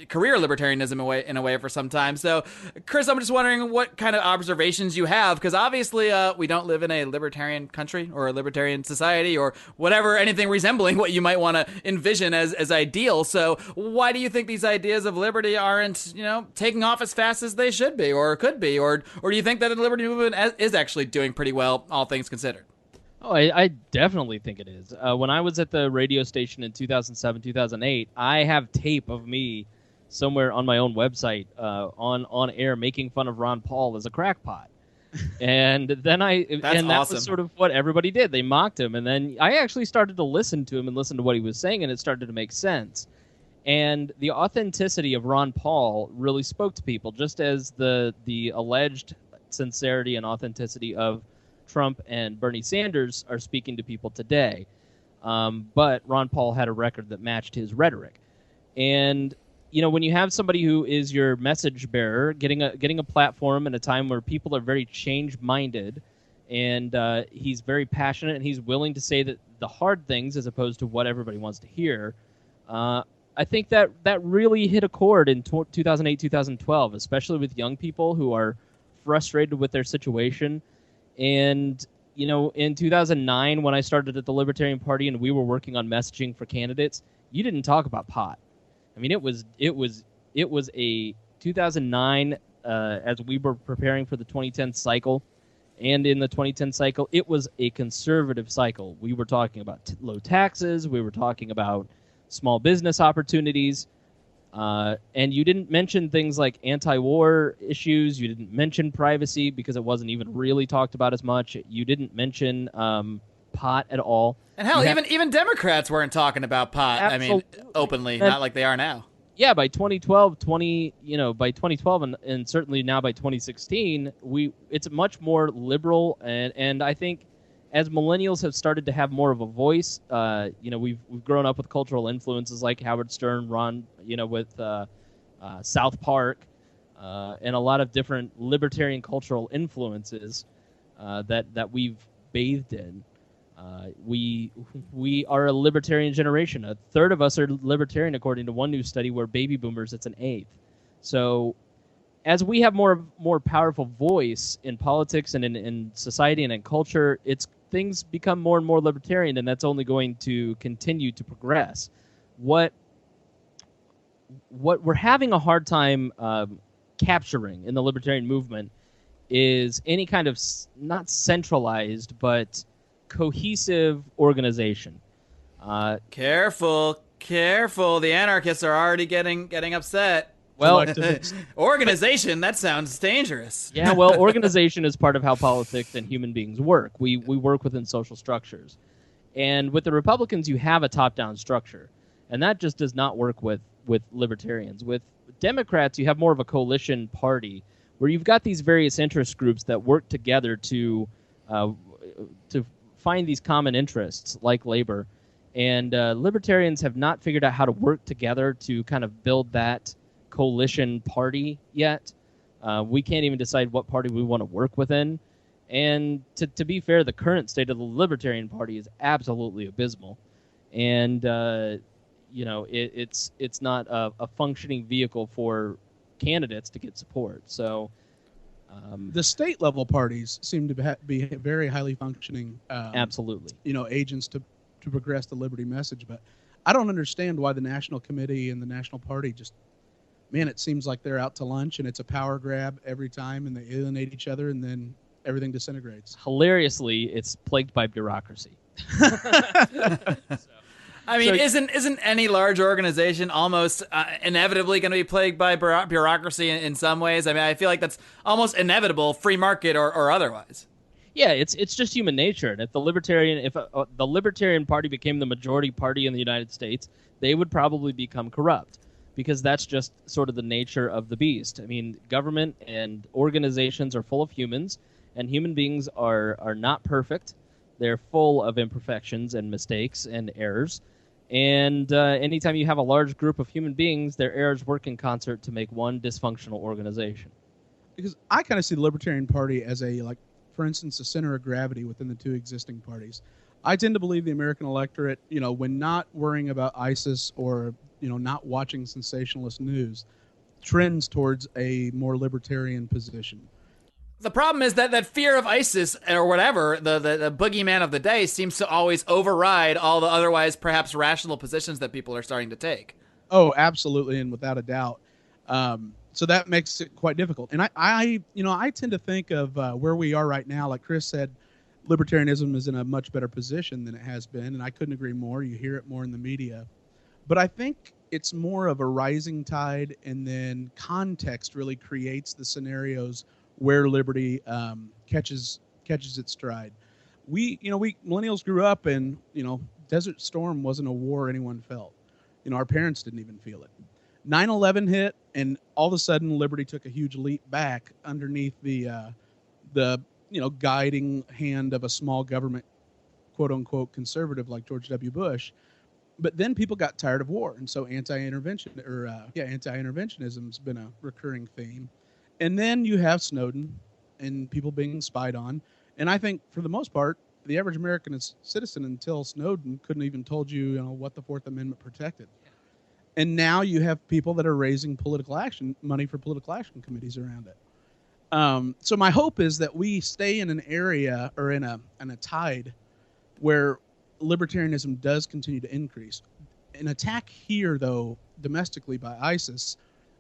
career libertarianism in a way for some time. So Chris, I'm just wondering what kind of observations you have, because obviously we don't live in a libertarian country or a libertarian society or whatever, anything resembling what you might want to envision as ideal. So why do you think these ideas of liberty aren't, taking off as fast as they should be or could be? Or do you think that the liberty movement is actually doing pretty well, all things considered? Oh, I definitely think it is. When I was at the radio station in 2007, 2008, I have tape of me somewhere on my own website on air making fun of Ron Paul as a crackpot. And then that was sort of what everybody did. They mocked him. And then I actually started to listen to him and listen to what he was saying, and it started to make sense. And the authenticity of Ron Paul really spoke to people, just as the alleged sincerity and authenticity of Trump and Bernie Sanders are speaking to people today. But Ron Paul had a record that matched his rhetoric. And, when you have somebody who is your message bearer, getting a platform in a time where people are very change-minded, and he's very passionate, and he's willing to say that the hard things as opposed to what everybody wants to hear, I think that really hit a chord in 2008, 2012, especially with young people who are frustrated with their situation. And, in 2009, when I started at the Libertarian Party and we were working on messaging for candidates, you didn't talk about pot. I mean, it was a 2009, as we were preparing for the 2010 cycle. And in the 2010 cycle, it was a conservative cycle. We were talking about low taxes. We were talking about small business opportunities. And you didn't mention things like anti-war issues. You didn't mention privacy because it wasn't even really talked about as much. You didn't mention pot at all. And hell, even Democrats weren't talking about pot. Absolutely. I mean, openly, not like they are now. Yeah, by 2012, and certainly now by 2016, it's much more liberal, and I think as millennials have started to have more of a voice, we've grown up with cultural influences like Howard Stern, Ron, with South Park, and a lot of different libertarian cultural influences that we've bathed in. We are a libertarian generation. A third of us are libertarian, according to one new study, where baby boomers, it's an eighth. So as we have more powerful voice in politics and in society and in culture, things become more and more libertarian, and that's only going to continue to progress. What we're having a hard time capturing in the libertarian movement is any kind of not centralized but cohesive organization. Careful. The anarchists are already getting upset. Well, organization, that sounds dangerous. Yeah, well, organization is part of how politics and human beings work. We work within social structures. And with the Republicans, you have a top-down structure. And that just does not work with libertarians. With Democrats, you have more of a coalition party where you've got these various interest groups that work together to find these common interests, like labor. And libertarians have not figured out how to work together to kind of build that coalition party yet. We can't even decide what party we want to work within. And to be fair, the current state of the Libertarian Party is absolutely abysmal. And, it's not a functioning vehicle for candidates to get support. So The state level parties seem to be very highly functioning. Absolutely. Agents to progress the liberty message. But I don't understand why the National Committee and the National Party it seems like they're out to lunch and it's a power grab every time and they alienate each other and then everything disintegrates. Hilariously, it's plagued by bureaucracy. I mean, isn't any large organization almost inevitably going to be plagued by bureaucracy in some ways? I mean, I feel like that's almost inevitable, free market or otherwise. Yeah, it's just human nature. And if the Libertarian Party became the majority party in the United States, they would probably become corrupt, because that's just sort of the nature of the beast. I mean, government and organizations are full of humans, and human beings are not perfect. They're full of imperfections and mistakes and errors. And anytime you have a large group of human beings, their errors work in concert to make one dysfunctional organization. Because I kind of see the Libertarian Party as for instance, a center of gravity within the two existing parties. I tend to believe the American electorate, when not worrying about ISIS or, not watching sensationalist news, trends towards a more libertarian position. The problem is that fear of ISIS or whatever, the boogeyman of the day, seems to always override all the otherwise perhaps rational positions that people are starting to take. Oh, absolutely, and without a doubt. So that makes it quite difficult. And I tend to think of where we are right now. Like Chris said, libertarianism is in a much better position than it has been, and I couldn't agree more. You hear it more in the media. But I think it's more of a rising tide, and then context really creates the scenarios where liberty catches its stride. We millennials grew up and, Desert Storm wasn't a war anyone felt. Our parents didn't even feel it. 9/11 hit, and all of a sudden liberty took a huge leap back underneath the guiding hand of a small government, quote unquote, conservative like George W. Bush. But then people got tired of war, and so anti-interventionism's been a recurring theme. And then you have Snowden and people being spied on. And I think, for the most part, the average American citizen until Snowden couldn't even told you, what the Fourth Amendment protected. And now you have people that are raising money for political action committees around it. So my hope is that we stay in an area or in a tide where libertarianism does continue to increase. An attack here, though, domestically by ISIS,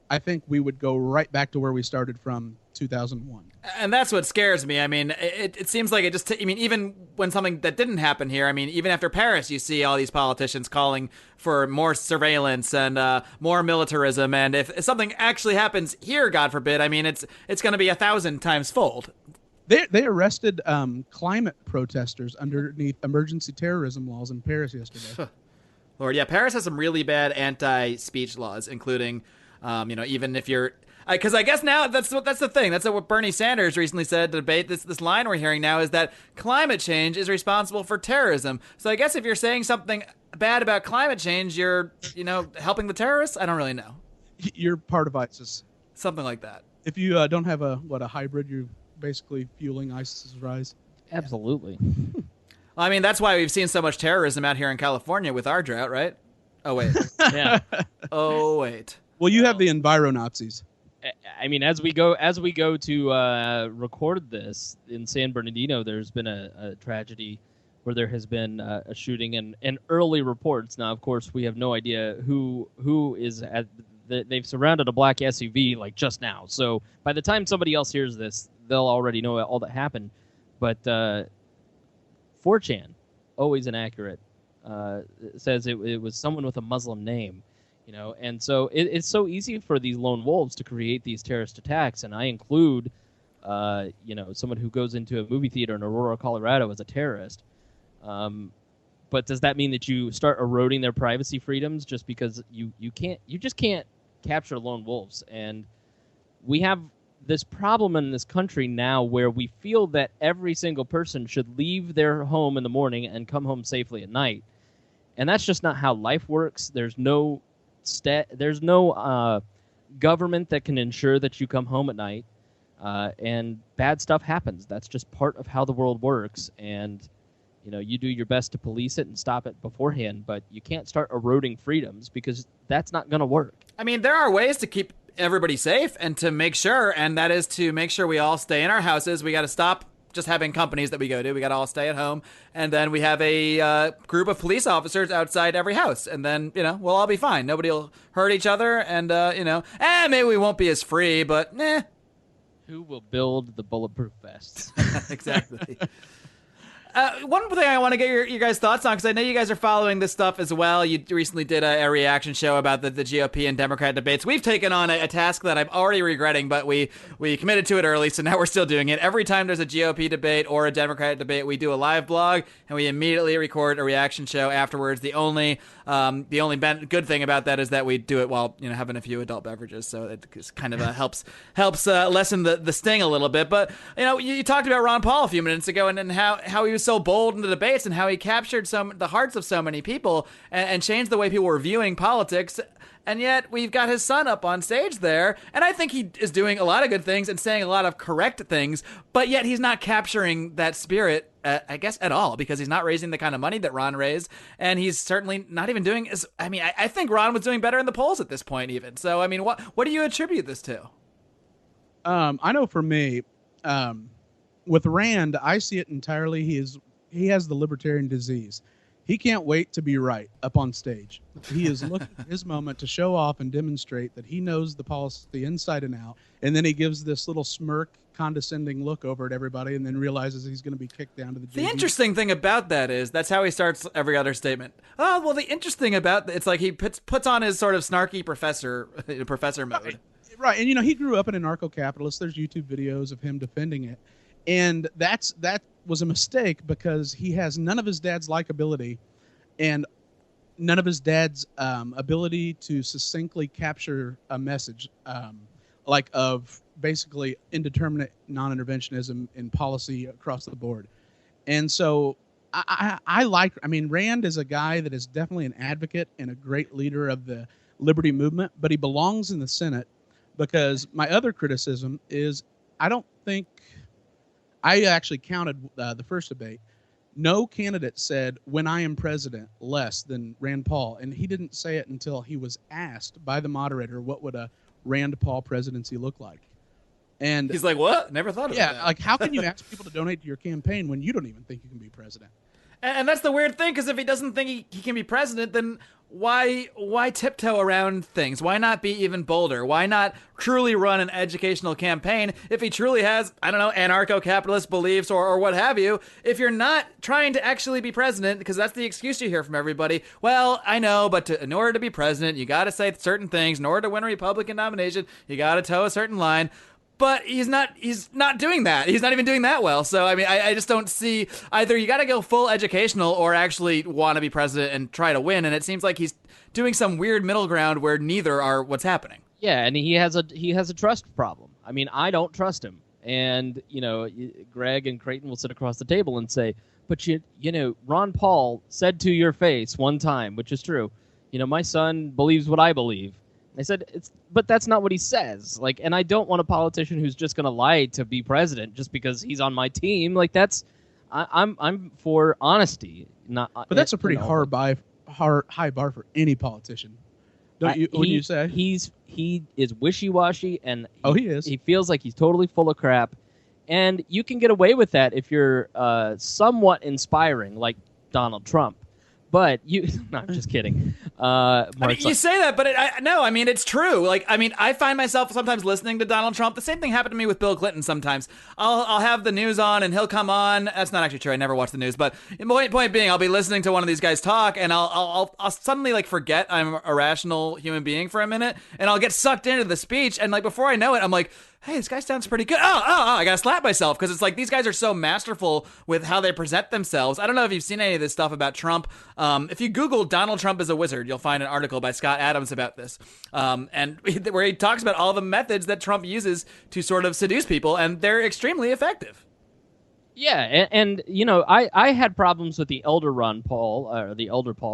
I think we would go right back to where we started from 2001. And that's what scares me. I mean, it seems like even when something that didn't happen here, I mean, even after Paris, you see all these politicians calling for more surveillance and more militarism. And if something actually happens here, God forbid, I mean, it's going to be 1,000 times fold. They arrested climate protesters underneath emergency terrorism laws in Paris yesterday. Lord, yeah, Paris has some really bad anti-speech laws, including... even if you're, because I guess now that's the thing. That's what Bernie Sanders recently said to debate this line we're hearing now, is that climate change is responsible for terrorism. So I guess if you're saying something bad about climate change, you're, helping the terrorists. I don't really know. You're part of ISIS. Something like that. If you don't have a hybrid, you're basically fueling ISIS's rise. Absolutely. I mean, that's why we've seen so much terrorism out here in California with our drought, right? Oh wait. Yeah. Oh wait. Well, you have the Enviro-Nazis. I mean, as we go to record this in San Bernardino, there's been a tragedy where there has been a shooting, and early reports. Now, of course, we have no idea who is at. They've surrounded a black SUV like just now. So by the time somebody else hears this, they'll already know all that happened. But 4chan, always inaccurate, says it was someone with a Muslim name. And so it's so easy for these lone wolves to create these terrorist attacks, and I include, someone who goes into a movie theater in Aurora, Colorado as a terrorist. But does that mean that you start eroding their privacy freedoms just because you just can't capture lone wolves? And we have this problem in this country now where we feel that every single person should leave their home in the morning and come home safely at night, and that's just not how life works. There's no government that can ensure that you come home at night, and bad stuff happens. That's just part of how the world works, and you do your best to police it and stop it beforehand, but you can't start eroding freedoms because that's not going to work. I mean, there are ways to keep everybody safe and to make sure, and that is to make sure we all stay in our houses. We got to stop just having companies that we go to. We got to all stay at home. And then we have a group of police officers outside every house. And then, we'll all be fine. Nobody will hurt each other. And, maybe we won't be as free, but Who will build the bulletproof vests? Exactly. One thing I want to get your guys' thoughts on, because I know you guys are following this stuff as well. You recently did a reaction show about the GOP and Democrat debates. We've taken on a task that I'm already regretting, but we committed to it early, so now we're still doing it. Every time there's a GOP debate or a Democrat debate, we do a live blog, and we immediately record a reaction show afterwards. The only good thing about that is that we do it while having a few adult beverages, so it kind of helps lessen the sting a little bit. But you talked about Ron Paul a few minutes ago, and how he was so bold in the debates and how he captured the hearts of so many people and changed the way people were viewing politics. And yet we've got his son up on stage there, and I think he is doing a lot of good things and saying a lot of correct things, but yet he's not capturing that spirit, I guess, at all, because he's not raising the kind of money that Ron raised, and he's certainly not even doing as, I think Ron was doing better in the polls at this point even. So, what do you attribute this to? I know for me, with Rand, I see it entirely. He has the libertarian disease. He can't wait to be right up on stage. He is looking for his moment to show off and demonstrate that he knows the policy inside and out. And then he gives this little smirk, condescending look over at everybody, and then realizes he's going to be kicked down to the The interesting thing about that is that's how he starts every other statement. Oh, well, the interesting about it's like he puts on his sort of snarky professor mode. Right. And, he grew up in an anarcho-capitalist. There's YouTube videos of him defending it. And that was a mistake because he has none of his dad's likability and none of his dad's ability to succinctly capture a message of basically indeterminate non-interventionism in policy across the board. And so Rand is a guy that is definitely an advocate and a great leader of the liberty movement, but he belongs in the Senate because my other criticism is I actually counted the first debate. No candidate said, when I am president, less than Rand Paul. And he didn't say it until he was asked by the moderator, what would a Rand Paul presidency look like? And he's like, what? Never thought of that. Yeah, how can you ask people to donate to your campaign when you don't even think you can be president? And that's the weird thing, because if he doesn't think he can be president, then why tiptoe around things? Why not be even bolder? Why not truly run an educational campaign if he truly has, anarcho-capitalist beliefs or what have you? If you're not trying to actually be president, because that's the excuse you hear from everybody, well, I know, but in order to be president, you got to say certain things. In order to win a Republican nomination, you got to toe a certain line. But he's not doing that. He's not even doing that well. So, I just don't see either you got to go full educational or actually want to be president and try to win. And it seems like he's doing some weird middle ground where neither are what's happening. Yeah, and he has a trust problem. I don't trust him. And, Greg and Creighton will sit across the table and say, but Ron Paul said to your face one time, which is true, my son believes what I believe. I said, but that's not what he says. And I don't want a politician who's just going to lie to be president just because he's on my team. I'm for honesty. But that's a pretty high bar for any politician. Wouldn't you say? He is wishy-washy, and he is. He feels like he's totally full of crap. And you can get away with that if you're somewhat inspiring, like Donald Trump. But no, I'm just kidding. You say that, but it's true. I find myself sometimes listening to Donald Trump. The same thing happened to me with Bill Clinton sometimes. I'll have the news on and he'll come on. That's not actually true. I never watch the news. But point being, I'll be listening to one of these guys talk and I'll suddenly forget I'm a rational human being for a minute and I'll get sucked into the speech. And before I know it, I'm like, hey, this guy sounds pretty good. I gotta slap myself because it's these guys are so masterful with how they present themselves. I don't know if you've seen any of this stuff about Trump. If you Google Donald Trump is a wizard, you'll find an article by Scott Adams about this, and where he talks about all the methods that Trump uses to sort of seduce people, and they're extremely effective. Yeah, and I had problems with the elder Ron Paul,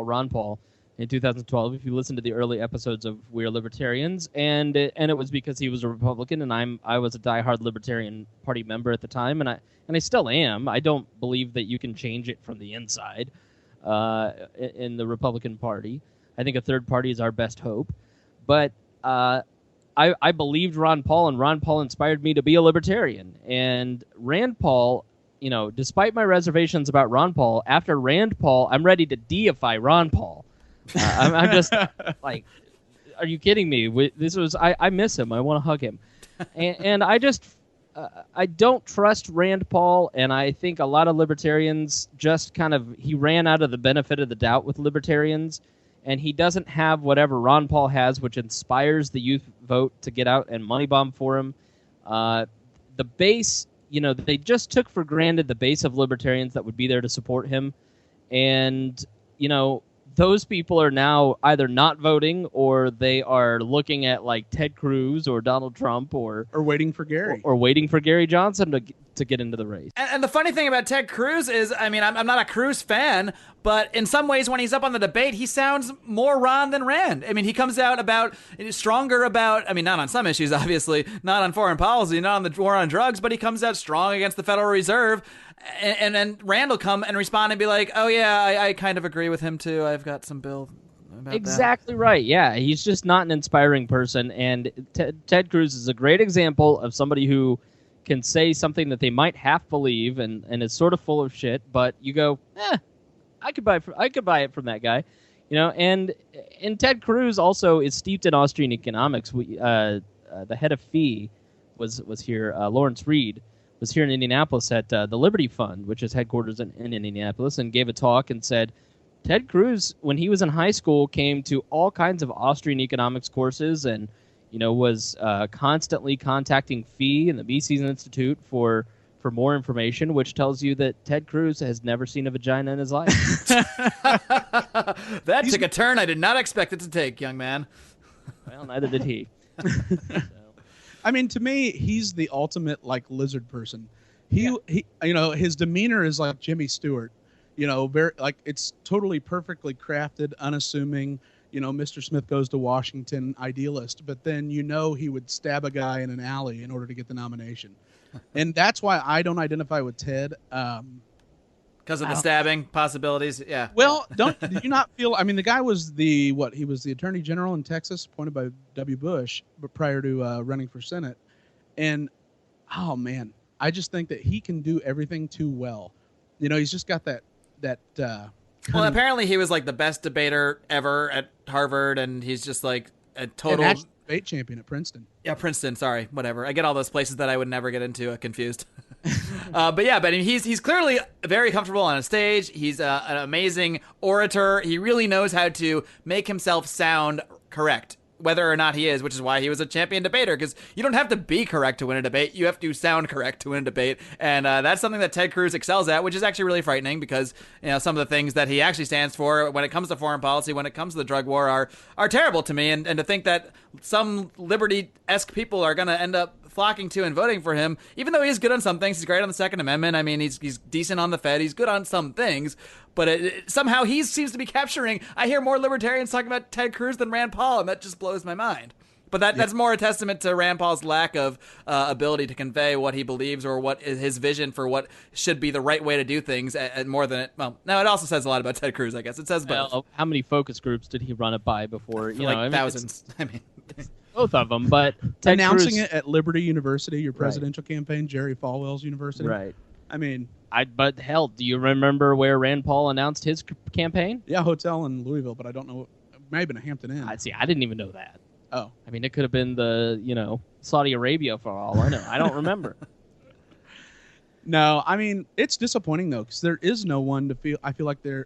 Ron Paul, in 2012, if you listen to the early episodes of We're Libertarians, and it was because he was a Republican, and I was a diehard Libertarian Party member at the time, and I still am. I don't believe that you can change it from the inside in the Republican Party. I think a third party is our best hope, but I believed Ron Paul, and Ron Paul inspired me to be a libertarian. And Rand Paul, despite my reservations about Ron Paul, after Rand Paul, I'm ready to deify Ron Paul. I'm just like, are you kidding me? I miss him. I want to hug him. And I just, I don't trust Rand Paul, and I think a lot of libertarians just he ran out of the benefit of the doubt with libertarians, and he doesn't have whatever Ron Paul has, which inspires the youth vote to get out and money bomb for him. The base, they just took for granted the base of libertarians that would be there to support him, and, those people are now either not voting or they are looking at like Ted Cruz or Donald Trump or waiting for Gary or waiting for Gary Johnson to get into the race. And the funny thing about Ted Cruz is, I mean, I'm not a Cruz fan, but in some ways when he's up on the debate, he sounds more Ron than Rand. I mean, he comes out stronger about, I mean, not on some issues, obviously, not on foreign policy, not on the war on drugs, but he comes out strong against the Federal Reserve. And then Rand will come and respond and be like, oh, yeah, I kind of agree with him, too. I've got some bill about exactly that. Right, yeah. He's just not an inspiring person. And Ted Cruz is a great example of somebody who can say something that they might half believe and is sort of full of shit, but you go, I could buy it from that guy. And Ted Cruz also is steeped in Austrian economics. The head of FEE was here, Lawrence Reed, was here in Indianapolis at the Liberty Fund, which is headquarters in Indianapolis, and gave a talk and said Ted Cruz, when he was in high school, came to all kinds of Austrian economics courses and was constantly contacting FEE and the Mises Institute for more information, which tells you that Ted Cruz has never seen a vagina in his life. That took a turn I did not expect it to take, young man. Well, neither did he. I mean, to me, he's the ultimate like lizard person. He his demeanor is like Jimmy Stewart. Very like it's totally perfectly crafted, unassuming. Mr. Smith goes to Washington idealist, but then he would stab a guy in an alley in order to get the nomination, and that's why I don't identify with Ted. Because of the stabbing possibilities, yeah. Well, do you not feel? I mean, the guy was he was the Attorney General in Texas, appointed by W. Bush, but prior to running for Senate. And oh man, I just think that he can do everything too well. He's just got that. Well, apparently he was like the best debater ever at Harvard, and he's just like a total debate champion at Princeton. Yeah, Princeton. Sorry, whatever. I get all those places that I would never get into confused. But he's clearly very comfortable on a stage. He's an amazing orator. He really knows how to make himself sound correct, whether or not he is, which is why he was a champion debater, because you don't have to be correct to win a debate. You have to sound correct to win a debate. And that's something that Ted Cruz excels at, which is actually really frightening because some of the things that he actually stands for when it comes to foreign policy, when it comes to the drug war, are terrible to me. And to think that some liberty-esque people are going to end up flocking to and voting for him, even though he's good on some things. He's great on the Second Amendment. I mean, he's decent on the Fed. He's good on some things. But somehow he seems to be capturing. I hear more libertarians talking about Ted Cruz than Rand Paul, and that just blows my mind. But that's more a testament to Rand Paul's lack of ability to convey what he believes or what is his vision for what should be the right way to do things, and more than it. Well, now it also says a lot about Ted Cruz, I guess. It says both. Well, how many focus groups did he run it by before? Thousands. Both of them, but Ted announcing Cruz, it at Liberty University, your presidential campaign, Jerry Falwell's university. Right. I mean, but hell, do you remember where Rand Paul announced his campaign? Yeah, hotel in Louisville, but I don't know. It may have been a Hampton Inn. I didn't even know that. Oh, I mean, it could have been the Saudi Arabia for all I know. I don't remember. No, I mean it's disappointing though because there is no one to feel. I feel like the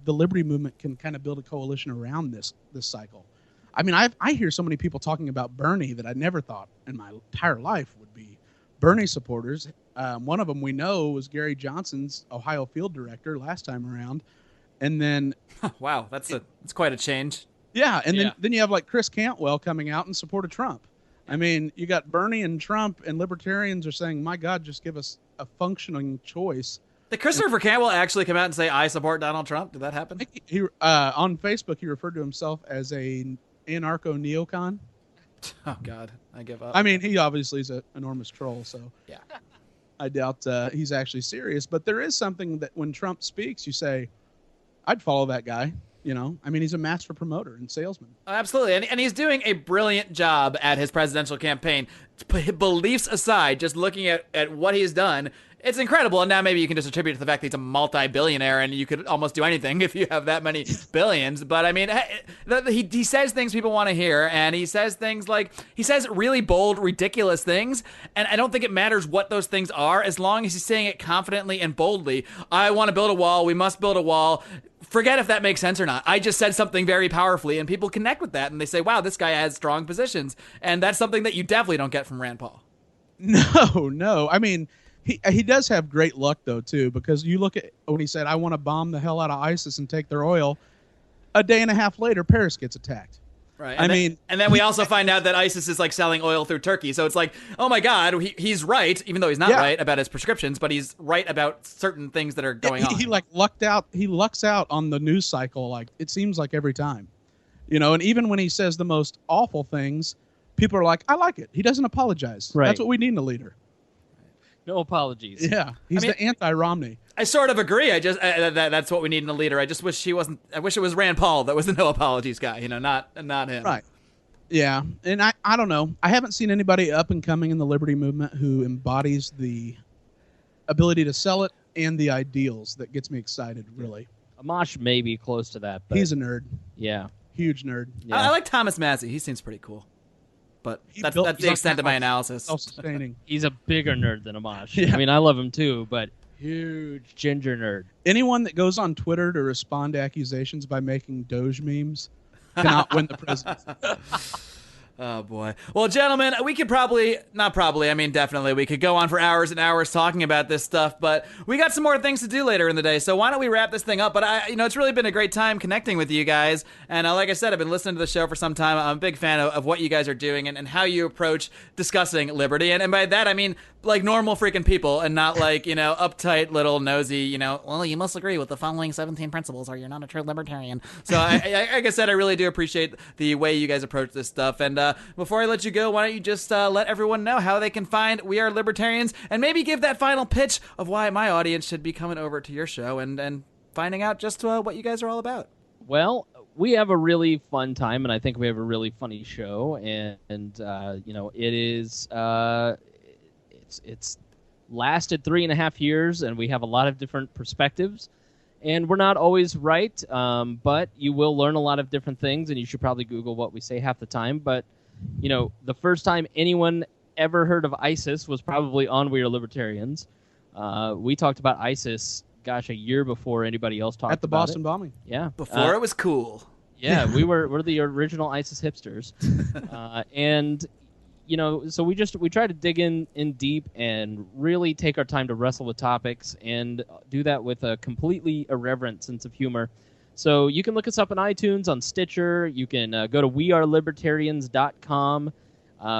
Liberty movement can kind of build a coalition around this cycle. I mean, I hear so many people talking about Bernie that I never thought in my entire life would be Bernie supporters. One of them we know was Gary Johnson's Ohio field director last time around, and then wow, that's quite a change. Yeah, and then you have like Chris Cantwell coming out in support of Trump. I mean, you got Bernie and Trump, and libertarians are saying, "My God, just give us a functioning choice." Did Christopher Cantwell actually come out and say, "I support Donald Trump"? Did that happen? He on Facebook he referred to himself as a anarcho neocon. Oh God, I give up. I mean, he obviously is an enormous troll, so yeah, I doubt he's actually serious. But there is something that when Trump speaks, you say, "I'd follow that guy." I mean, he's a master promoter and salesman. Absolutely, and he's doing a brilliant job at his presidential campaign. Beliefs aside, just looking at what he's done, it's incredible. And now maybe you can just attribute it to the fact that he's a multi-billionaire and you could almost do anything if you have that many billions. But I mean, he says things people want to hear, and he says things like, he says really bold, ridiculous things, and I don't think it matters what those things are as long as he's saying it confidently and boldly. I want to build a wall. We must build a wall. Forget if that makes sense or not. I just said something very powerfully, and people connect with that, and they say, wow, this guy has strong positions. And that's something that you definitely don't get from Rand Paul. No. I mean, he does have great luck, though, too, because you look at when he said, I want to bomb the hell out of ISIS and take their oil, a day and a half later, Paris gets attacked. Right. And then we also find out that ISIS is like selling oil through Turkey. So it's like, oh my God, he's right, even though he's not right about his prescriptions, but he's right about certain things that are going on. He lucks out on the news cycle, like it seems like every time. And even when he says the most awful things, people are like, I like it. He doesn't apologize. Right. That's what we need in a leader. No apologies. Yeah. He's the anti-Romney. I sort of agree. I just that's what we need in a leader. I just wish he wasn't. I wish it was Rand Paul that was the no apologies guy. Not him. Right. Yeah, and I don't know. I haven't seen anybody up and coming in the liberty movement who embodies the ability to sell it and the ideals that gets me excited. Really, Amash may be close to that, but he's a nerd. Yeah, huge nerd. Yeah. I like Thomas Massey. He seems pretty cool. But that's the extent of my analysis. Self-sustaining. He's a bigger nerd than Amash. Yeah. I mean, I love him too, but huge ginger nerd. Anyone that goes on Twitter to respond to accusations by making Doge memes cannot win the presidency. Oh, boy. Well, gentlemen, we could definitely, we could go on for hours and hours talking about this stuff, but we got some more things to do later in the day, so why don't we wrap this thing up? But, it's really been a great time connecting with you guys, and like I said, I've been listening to the show for some time. I'm a big fan of what you guys are doing and how you approach discussing liberty, and by that, I mean, like normal freaking people, and not like, uptight little nosy, well, you must agree with the following 17 principles or you're not a true libertarian. So, like I said, I really do appreciate the way you guys approach this stuff, and before I let you go, why don't you just let everyone know how they can find We Are Libertarians, and maybe give that final pitch of why my audience should be coming over to your show and finding out just what you guys are all about. Well, we have a really fun time, and I think we have a really funny show, and it is it's lasted 3.5 years, and we have a lot of different perspectives. And we're not always right, but you will learn a lot of different things, and you should probably Google what we say half the time. But, the first time anyone ever heard of ISIS was probably on We Are Libertarians. We talked about ISIS, a year before anybody else talked about it. At the Boston bombing. Yeah. Before it was cool. Yeah, we're the original ISIS hipsters. And... so we try to dig in deep and really take our time to wrestle with topics and do that with a completely irreverent sense of humor. So you can look us up on iTunes, on Stitcher. You can go to wearelibertarians.com.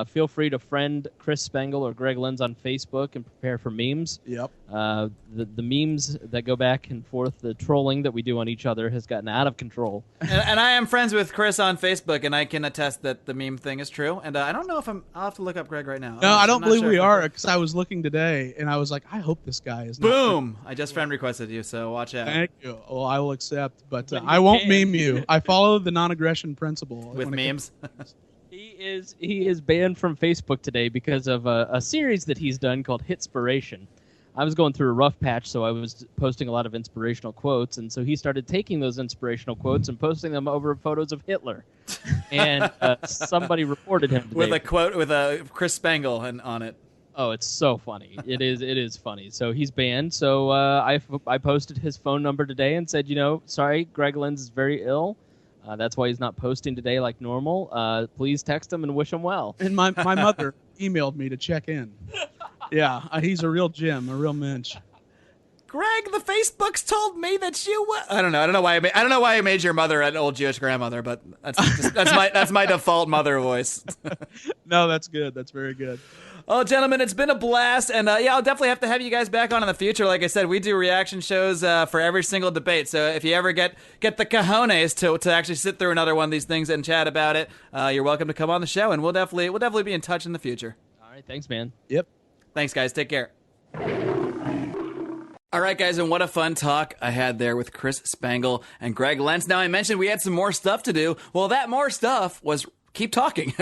Feel free to friend Chris Spangle or Greg Lenz on Facebook and prepare for memes. Yep. The memes that go back and forth, the trolling that we do on each other has gotten out of control. And I am friends with Chris on Facebook, and I can attest that the meme thing is true. And I don't know if I'll have to look up Greg right now. No, I don't believe we are, because I was looking today, and I was like, I hope this guy is not. Boom! I just friend requested you, so watch out. Thank you. Well, I will accept, but I won't meme you. I follow the non-aggression principle. With memes? He is banned from Facebook today because of a series that he's done called Hitspiration. I was going through a rough patch, so I was posting a lot of inspirational quotes, and so he started taking those inspirational quotes and posting them over photos of Hitler. And somebody reported him today. With a quote with a Chris Spangle on it. Oh, it's so funny. It is funny. So he's banned. So I posted his phone number today and said, sorry, Greg Lenz is very ill. That's why he's not posting today like normal. Please text him and wish him well. And my mother emailed me to check in. Yeah, he's a real gem, a real mensch. Greg, the Facebooks told me that you were... I don't know why I made your mother an old Jewish grandmother, but that's my default mother voice. No, that's good. That's very good. Oh, gentlemen, it's been a blast, and I'll definitely have to have you guys back on in the future. Like I said, we do reaction shows for every single debate, so if you ever get the cojones to actually sit through another one of these things and chat about it, you're welcome to come on the show, and we'll definitely be in touch in the future. All right, thanks, man. Yep. Thanks, guys. Take care. All right, guys, and what a fun talk I had there with Chris Spangle and Greg Lentz. Now, I mentioned we had some more stuff to do. Well, that more stuff was keep talking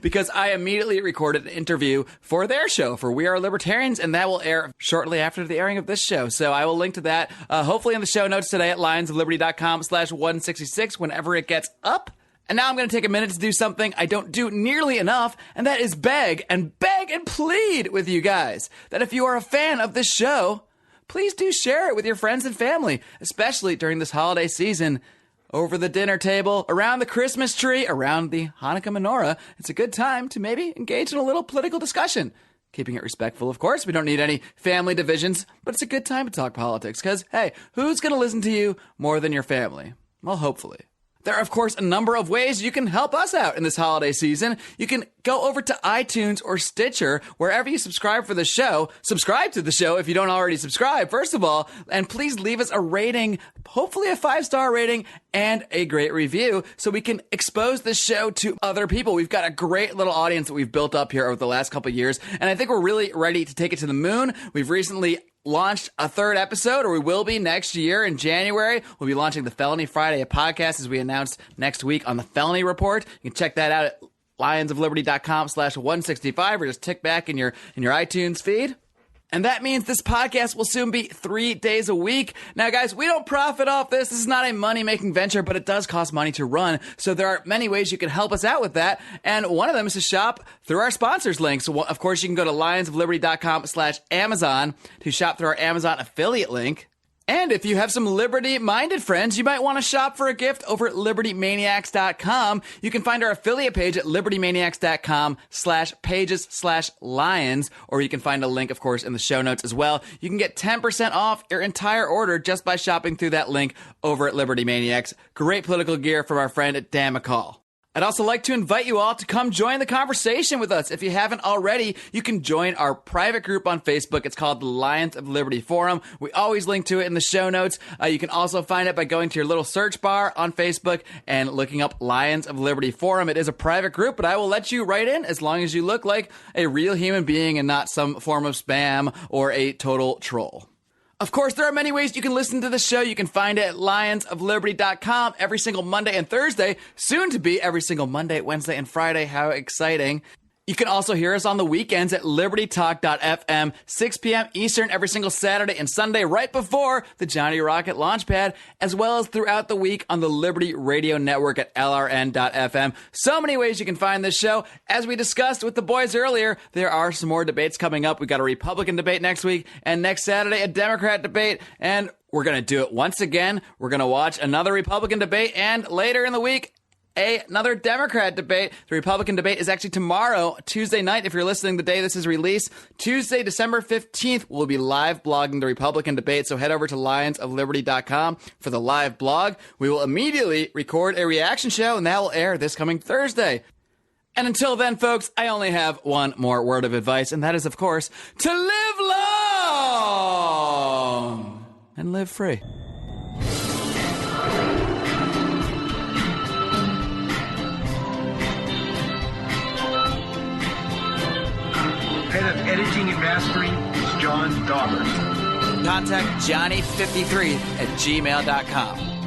because I immediately recorded an interview for their show, for We Are Libertarians, and that will air shortly after the airing of this show. So I will link to that, hopefully in the show notes today at lionsofliberty.com/166 whenever it gets up. And now I'm going to take a minute to do something I don't do nearly enough, and that is beg and plead with you guys that if you are a fan of this show, please do share it with your friends and family, especially during this holiday season. Over the dinner table, around the Christmas tree, around the Hanukkah menorah, it's a good time to maybe engage in a little political discussion. Keeping it respectful, of course. We don't need any family divisions, but it's a good time to talk politics because, hey, who's going to listen to you more than your family? Well, hopefully. There are, of course, a number of ways you can help us out in this holiday season. You can go over to iTunes or Stitcher, wherever you subscribe for the show. Subscribe to the show if you don't already subscribe, first of all, and please leave us a rating, hopefully a 5-star rating, and a great review so we can expose this show to other people. We've got a great little audience that we've built up here over the last couple of years, and I think we're really ready to take it to the moon. We've recently launched a third episode, or we will be next year in January. We'll be launching the Felony Friday, a podcast, as we announced next week on the Felony Report. You can check that out at lionsofliberty.com/165, or just tick back in your iTunes feed. And that means this podcast will soon be 3 days a week. Now, guys, we don't profit off this. This is not a money-making venture, but it does cost money to run. So there are many ways you can help us out with that. And one of them is to shop through our sponsors link. So, of course, you can go to lionsofliberty.com/Amazon to shop through our Amazon affiliate link. And if you have some liberty-minded friends, you might want to shop for a gift over at libertymaniacs.com. You can find our affiliate page at libertymaniacs.com/pages/lions, or you can find a link, of course, in the show notes as well. You can get 10% off your entire order just by shopping through that link over at Liberty Maniacs. Great political gear from our friend at Dan McCall. I'd also like to invite you all to come join the conversation with us. If you haven't already, you can join our private group on Facebook. It's called the Lions of Liberty Forum. We always link to it in the show notes. You can also find it by going to your little search bar on Facebook and looking up Lions of Liberty Forum. It is a private group, but I will let you write in as long as you look like a real human being and not some form of spam or a total troll. Of course, there are many ways you can listen to the show. You can find it at lionsofliberty.com every single Monday and Thursday, soon to be every single Monday, Wednesday, and Friday. How exciting. You can also hear us on the weekends at libertytalk.fm, 6 p.m. Eastern every single Saturday and Sunday right before the Johnny Rocket Launchpad, as well as throughout the week on the Liberty Radio Network at lrn.fm. So many ways you can find this show. As we discussed with the boys earlier, there are some more debates coming up. We've got a Republican debate next week, and next Saturday a Democrat debate, and we're going to do it once again. We're going to watch another Republican debate, and later in the week, another Democrat debate. The Republican debate is actually tomorrow, Tuesday night, if you're listening the day this is released. Tuesday, December 15th, we'll be live blogging the Republican debate, so head over to lionsofliberty.com for the live blog. We will immediately record a reaction show, and that will air this coming Thursday. And until then, folks, I only have one more word of advice, and that is, of course, to live long and live free. Head of editing and mastering is John Dauber. Contact Johnny53 at gmail.com.